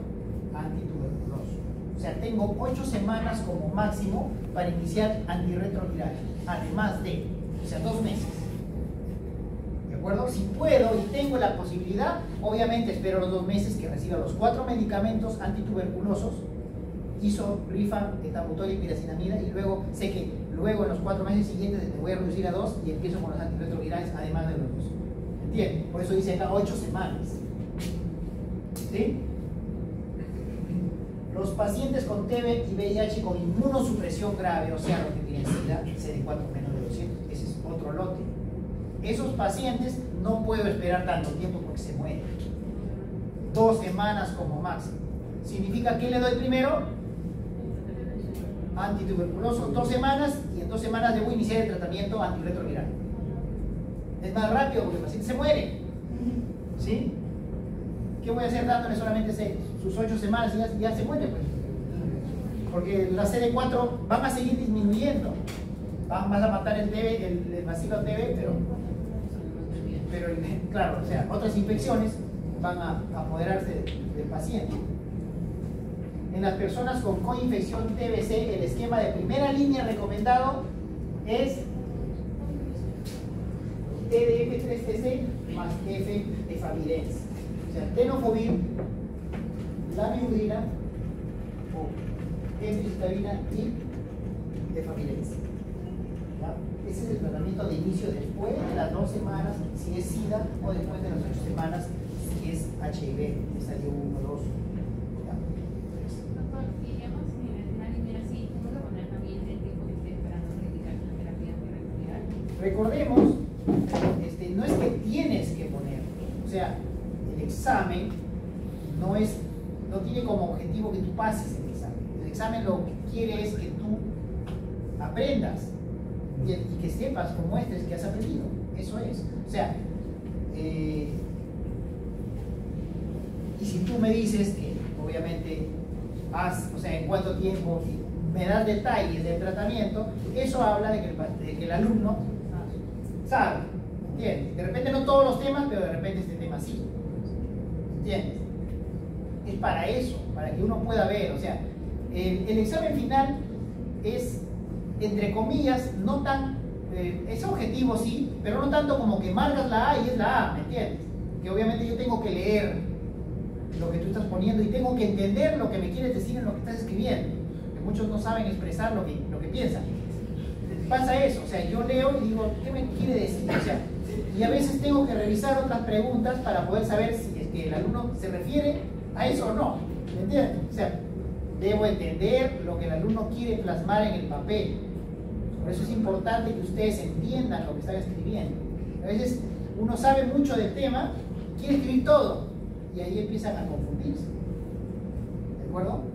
S1: antituberculoso. O sea, tengo 8 semanas como máximo para iniciar antirretroviral, además de, o sea, 2 meses. ¿De acuerdo? Si puedo y tengo la posibilidad, obviamente espero los 2 meses que reciba los 4 medicamentos antituberculosos, Rifa, Etambutol y piracinamida, y luego sé que luego en los 4 meses siguientes me voy a reducir a 2 y empiezo con los antirretrovirales además de los 2. ¿Entienden? Por eso dice acá 8 semanas. ¿Sí? Los pacientes con TB y VIH con inmunosupresión grave, o sea, lo que tienen SIDA, CD4 menos de 200, ese es otro lote. Esos pacientes no puedo esperar tanto tiempo porque se mueren. 2 semanas como máximo. ¿Significa que le doy primero? Antituberculoso 2 semanas, y en 2 semanas debo iniciar el tratamiento antirretroviral. Es más rápido porque el paciente se muere. ¿Sí? ¿Qué voy a hacer dándole solamente sus 8 semanas y ya se muere? Pues? Porque las CD4 van a seguir disminuyendo. Vas a matar el bacilo TB, pero claro, o sea, otras infecciones van a apoderarse del paciente. En las personas con coinfección TBC, el esquema de primera línea recomendado es TDF3TC más F-efavirenz. O sea, tenofovir, lamivudina o emtricitabina y efavirenz. Ese es el tratamiento de inicio después de las 2 semanas si es SIDA, o después de las 8 semanas si es HIV, estadio 1, 2. Recordemos, no es que tienes que poner, o sea, el examen no tiene como objetivo que tú pases el examen. El examen lo que quiere es que tú aprendas y que sepas, como muestres que has aprendido. Eso es. O sea, y si tú me dices que obviamente o sea, en cuánto tiempo me das detalles del tratamiento, eso habla de que el alumno sabe, ¿entiendes? De repente no todos los temas, pero de repente este tema sí, ¿entiendes? Es para eso, para que uno pueda ver, o sea, el examen final es, entre comillas, no tan, es objetivo sí, pero no tanto como que marcas la A y es la A, ¿me entiendes? Que obviamente yo tengo que leer lo que tú estás poniendo y tengo que entender lo que me quieres decir en lo que estás escribiendo, que muchos no saben expresar lo que piensan. Pasa eso, o sea, yo leo y digo, ¿qué me quiere decir? O sea, y a veces tengo que revisar otras preguntas para poder saber si es que el alumno se refiere a eso o no, ¿me entiendes? O sea, debo entender lo que el alumno quiere plasmar en el papel. Por eso es importante que ustedes entiendan lo que están escribiendo. A veces uno sabe mucho del tema, quiere escribir todo, y ahí empiezan a confundirse. ¿De acuerdo?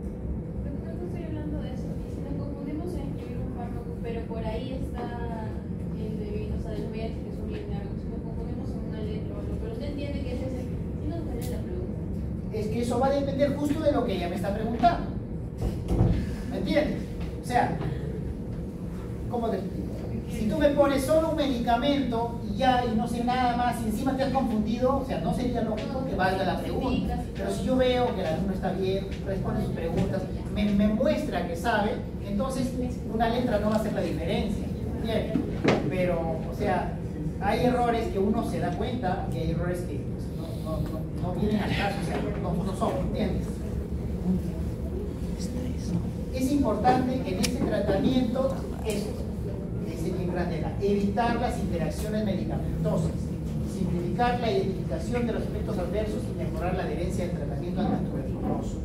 S4: Pero por ahí está el de, o sea, del VIH, que es un bien largo. Si nos componemos en una letra o algo, pero usted entiende que es ese. Si nos sale la pregunta.
S1: Es que eso va a depender justo de lo que ella me está preguntando. ¿Me entiendes? O sea, ¿cómo te explico? Si tú me pones solo un medicamento y ya, y no sé nada más, y encima te has confundido, o sea, no sería lógico que valga la pregunta. Pero si yo veo que el alumno está bien, responde sus preguntas, me muestra que sabe, entonces una letra no va a hacer la diferencia, ¿entiendes? Pero, o sea, hay errores que uno se da cuenta y hay errores que pues, no vienen al caso, o sea, no son, ¿entiendes? Es importante en este tratamiento eso, evitar las interacciones medicamentosas, simplificar la identificación de los efectos adversos y mejorar la adherencia del tratamiento antituberculoso.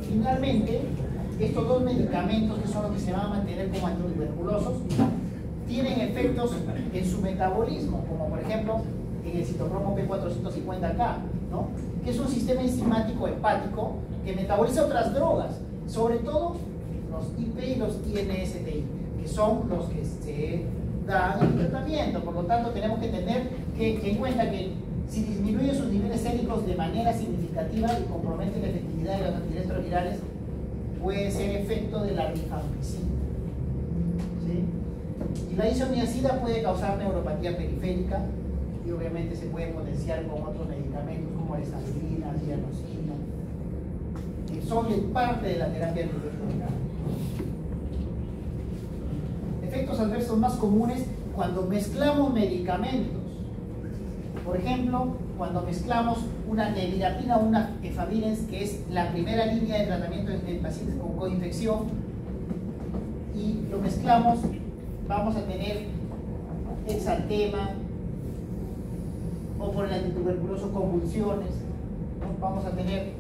S1: Finalmente, estos 2 medicamentos, que son los que se van a mantener como antituberculosos, tienen efectos en su metabolismo, como por ejemplo en el citocromo P450K, ¿no? Que es un sistema enzimático hepático que metaboliza otras drogas, sobre todo los IP y los INSTI, que son los que se dan en el tratamiento. Por lo tanto, tenemos que tener en cuenta que si disminuye sus niveles séricos de manera significativa y compromete la efectividad de los antirretrovirales, puede ser efecto de la rifampicina. ¿Sí? Y la isoniazida puede causar neuropatía periférica y obviamente se puede potenciar con otros medicamentos como la estabilina, la dianosina, que son parte de la terapia de tuberculosis. Efectos adversos más comunes cuando mezclamos medicamentos. Por ejemplo, cuando mezclamos una nevirapina o una efavirenz, que es la primera línea de tratamiento en pacientes con coinfección, y lo mezclamos, vamos a tener exantema, o por el antituberculoso convulsiones, ¿no? Vamos a tener,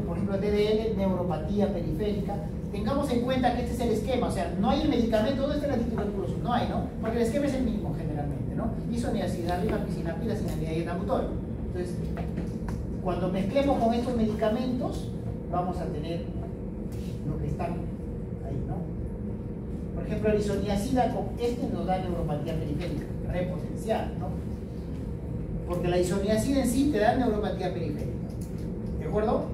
S1: por ejemplo, TDL, neuropatía periférica. Tengamos en cuenta que este es el esquema, o sea, no hay el medicamento, ¿dónde está el antituberculoso? No hay, ¿no? Porque el esquema es el mismo generalmente, ¿no? Isoniazida, rifampicina, piracinamida y etambutol. Entonces, cuando mezclemos con estos medicamentos, vamos a tener lo que están ahí, ¿no? Por ejemplo, la isoniazida con este nos da neuropatía periférica, repotencial, ¿no? Porque la isoniazida en sí te da neuropatía periférica, ¿de acuerdo?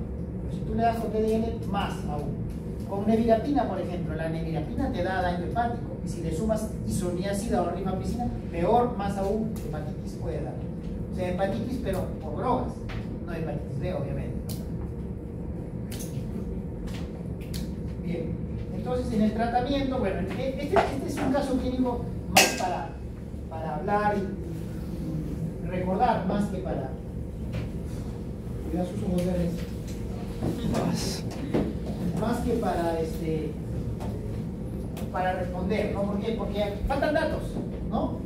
S1: Si tú le das con TDL, más aún. Con nevirapina, por ejemplo, la nevirapina te da daño hepático, y si le sumas isoniazida o rifampicina, peor, más aún, hepatitis puede dar. O sea, hepatitis, pero por drogas, no hepatitis B, obviamente. Bien, entonces en el tratamiento, bueno, este es un caso clínico más para hablar y recordar, más que para cuidar sus ojos verdes. Más que para responder, ¿no? ¿Por qué? Porque faltan datos, ¿no?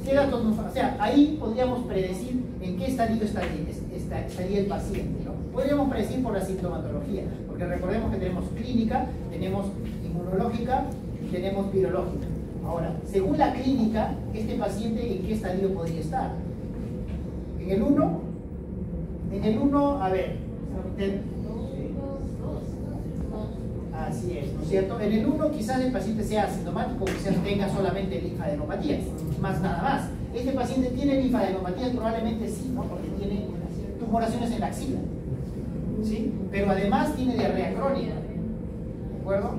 S1: ¿Qué datos nos faltan? O sea, ahí podríamos predecir en qué estadio estaría el paciente, ¿no? Podríamos predecir por la sintomatología, porque recordemos que tenemos clínica, tenemos inmunológica y tenemos virológica. Ahora, según la clínica, este paciente en qué estadio podría estar. En el 1, a ver, así es, ¿no es cierto? En el 1 quizás el paciente sea asintomático, quizás tenga solamente linfadenopatías, más nada más. Este paciente tiene linfadenopatías, probablemente sí, ¿no? Porque tiene tumoraciones en la axila, ¿sí? Pero además tiene diarrea crónica, ¿de acuerdo?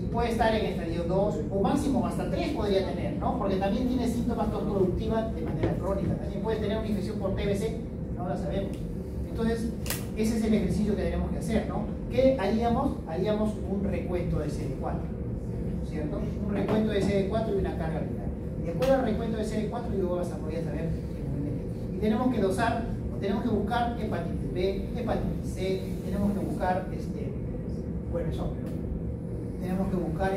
S1: Y puede estar en estadio 2 o máximo hasta 3 podría tener, ¿no? Porque también tiene síntomas tos productiva de manera crónica, también puede tener una infección por TBC, no la sabemos. Entonces, ese es el ejercicio que tenemos que hacer, ¿no? ¿Qué haríamos? Haríamos un recuento de CD4, ¿cierto? Un recuento de CD4 y una carga viral. De acuerdo al recuento de CD4, yo vas a poder saber y tenemos que dosar, tenemos que buscar hepatitis B, hepatitis C, tenemos que buscar, bueno, eso, tenemos que buscar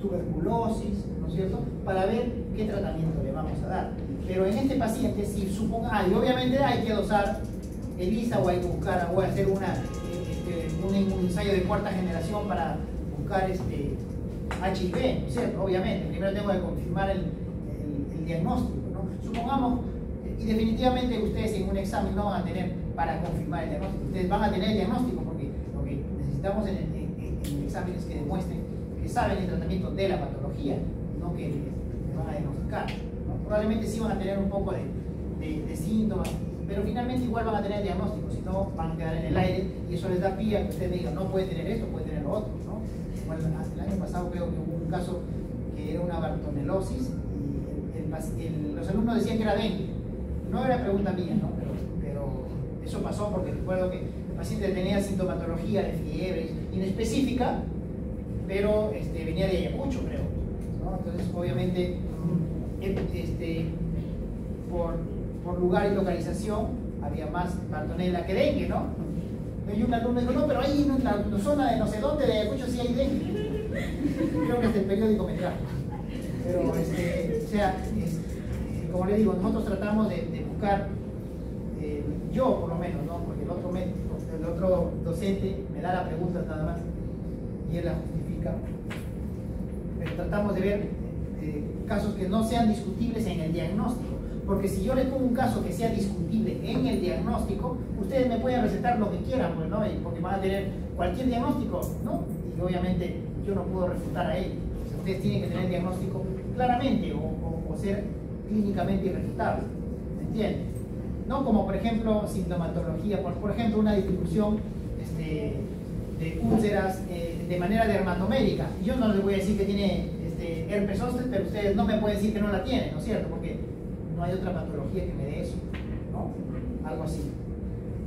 S1: tuberculosis, ¿no es cierto? Para ver qué tratamiento le vamos a dar. Pero en este paciente, si suponga, y obviamente hay que dosar ELISA o hay que buscar, o hacer un ensayo de cuarta generación para buscar HIV, ¿no es cierto? Obviamente, primero tengo que confirmar el diagnóstico, ¿no? Supongamos, y definitivamente ustedes en un examen no van a tener para confirmar el diagnóstico, ustedes van a tener el diagnóstico porque lo que necesitamos en el examen es que demuestren que saben el tratamiento de la patología, no que le van a diagnosticar, ¿no? Probablemente sí van a tener un poco de síntomas, pero finalmente igual van a tener el diagnóstico, si no van a quedar en el aire y eso les da pie a que ustedes digan, no puede tener esto, puede tener lo otro, ¿no? Bueno, el año pasado creo que hubo un caso que era una bartonelosis y los alumnos decían que era dengue. No era pregunta mía, ¿no? Pero eso pasó porque recuerdo que el paciente tenía sintomatología de fiebre inespecífica, pero venía de Ayacucho, creo, ¿no? Entonces, obviamente, por lugar y localización había más bartonela que dengue, ¿no? Y un alumno dijo, no, pero ahí en la zona de no sé dónde de Ayacucho sí hay dengue. Creo que es el periódico me trajo. Pero, o sea, como le digo, nosotros tratamos de buscar, yo por lo menos, ¿no? Porque el otro docente me da la pregunta nada más y él la justifica. Pero tratamos de ver casos que no sean discutibles en el diagnóstico. Porque si yo les pongo un caso que sea discutible en el diagnóstico, ustedes me pueden recetar lo que quieran, pues, ¿no? Porque van a tener cualquier diagnóstico, ¿no? Y obviamente yo no puedo refutar a ellos. Ustedes tienen que tener el diagnóstico claramente o ser clínicamente irrefutable, ¿me entienden? No como por ejemplo sintomatología, por ejemplo una distribución de úlceras de manera dermatomédica. Y yo no les voy a decir que tiene herpes zóster, pero ustedes no me pueden decir que no la tienen, ¿no es cierto? Porque no hay otra patología que me dé eso, ¿no? Algo así.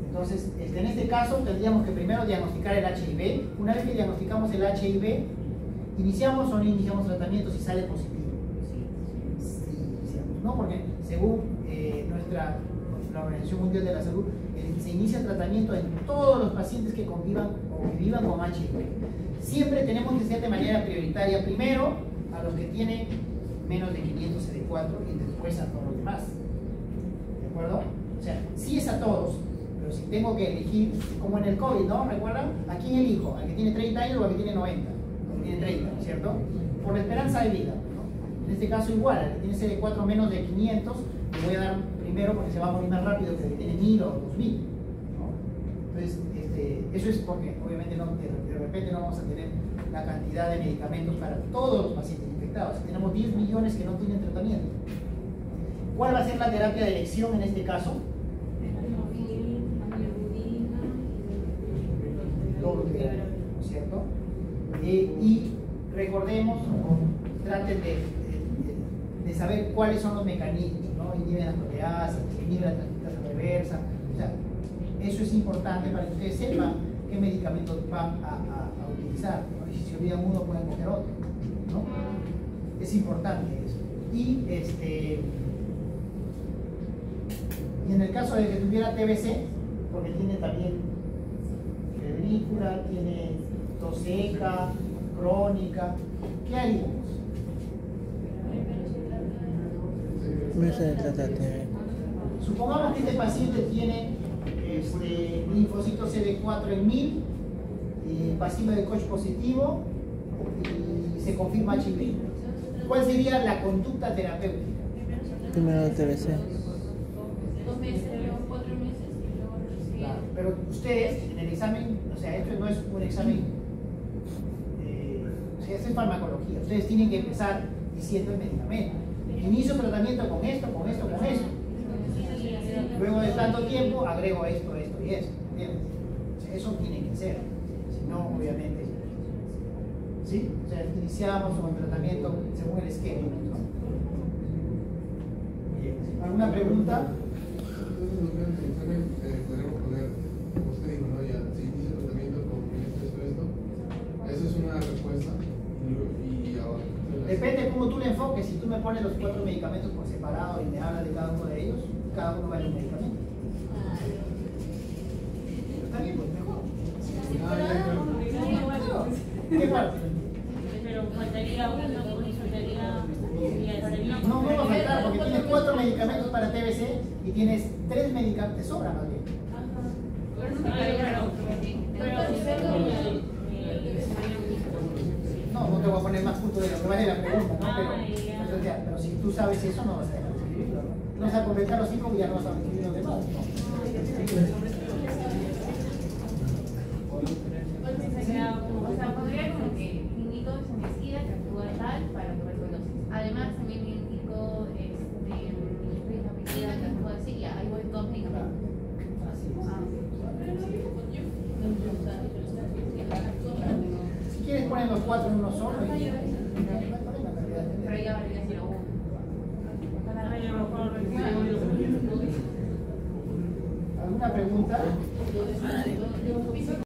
S1: Entonces, en este caso tendríamos que primero diagnosticar el HIV. Una vez que diagnosticamos el HIV, ¿iniciamos o no iniciamos tratamiento si sale positivo? Sí, iniciamos, ¿no? Porque según la Organización Mundial de la Salud, se inicia el tratamiento en todos los pacientes que convivan o que vivan con HIV. Siempre tenemos que ser de manera prioritaria primero a los que tienen menos de 500 CD4 y después a todos los demás. ¿De acuerdo? O sea, sí es a todos, pero si tengo que elegir, como en el COVID, ¿no? ¿Recuerdan? ¿A quién elijo? ¿Al que tiene 30 años o al que tiene 90? Al que tiene 30, ¿cierto? Por la esperanza de vida, ¿no? En este caso igual, al que tiene CD4 menos de 500, le voy a dar primero porque se va a morir más rápido que el que tiene 1000 o 2000, ¿no? Entonces, eso es porque obviamente de repente no vamos a tener la cantidad de medicamentos para todos los pacientes infectados. Tenemos 10 millones que no tienen tratamiento. ¿Cuál va a ser la terapia de elección en este caso? ¿No es cierto? Y recordemos, traten de saber cuáles son los mecanismos, ¿no? Inhiben las proteasas, inhiben la transcriptasa reversa. O sea, eso es importante para que ustedes sepan qué medicamentos van a utilizar, ¿no? Y si se olvidan uno pueden coger otro, ¿no? Es importante eso. Y en el caso de que tuviera TBC, porque tiene también febrícula, tiene tos seca, crónica, ¿qué haríamos? Supongamos que este paciente tiene linfocitos CD4 en 1000, bacilo de Koch positivo y se confirma HIV. ¿Cuál sería la conducta terapéutica?
S2: Primero TBC.
S4: 2 meses, luego 4 meses y luego recibir.
S1: Claro, pero ustedes en el examen, o sea, esto no es un examen, o sea, esto es farmacología. Ustedes tienen que empezar diciendo el medicamento. Inicio tratamiento con esto, con esto, con esto. Luego de tanto tiempo agrego esto, esto y esto. ¿Entiendes? O sea, eso tiene que ser. Si no, obviamente. ¿Sí? O sea, iniciamos con el tratamiento según el esquema, ¿no? Bien. ¿Alguna pregunta?
S5: Entonces, nosotros en el examen podemos poner, como usted dijo, ¿no? Ya, si inicia el tratamiento con esto. Eso es una respuesta. Y ahora.
S1: Depende de cómo tú le enfoques. Si tú me pones los 4 medicamentos por separado y me hablas de cada uno de ellos, cada uno vale un medicamento. Está bien, pues mejor. ¿Qué parte?
S6: Pero faltaría uno,
S1: No va a faltar porque tienes 4 medicamentos para TBC y tienes 3 medicamentos. Te sobra más bien. No te voy a poner más puntos de lo que vale la pregunta, ¿no? Pero si tú sabes eso, no vas a dejar de escribirlo, ¿no? No vas a completar los 5 y ya no vas a escribir los demás, ¿no?
S4: O sea, podría como que indico somicida que actúa tal para tuberculosis. Además, también indico rifampicida que actúa así, y ahí voy 2 medicamentos.
S1: Así es. Si quieres poner los 4 en uno solo y
S4: Pero ya valdría si lo uno.
S1: ¿alguna pregunta?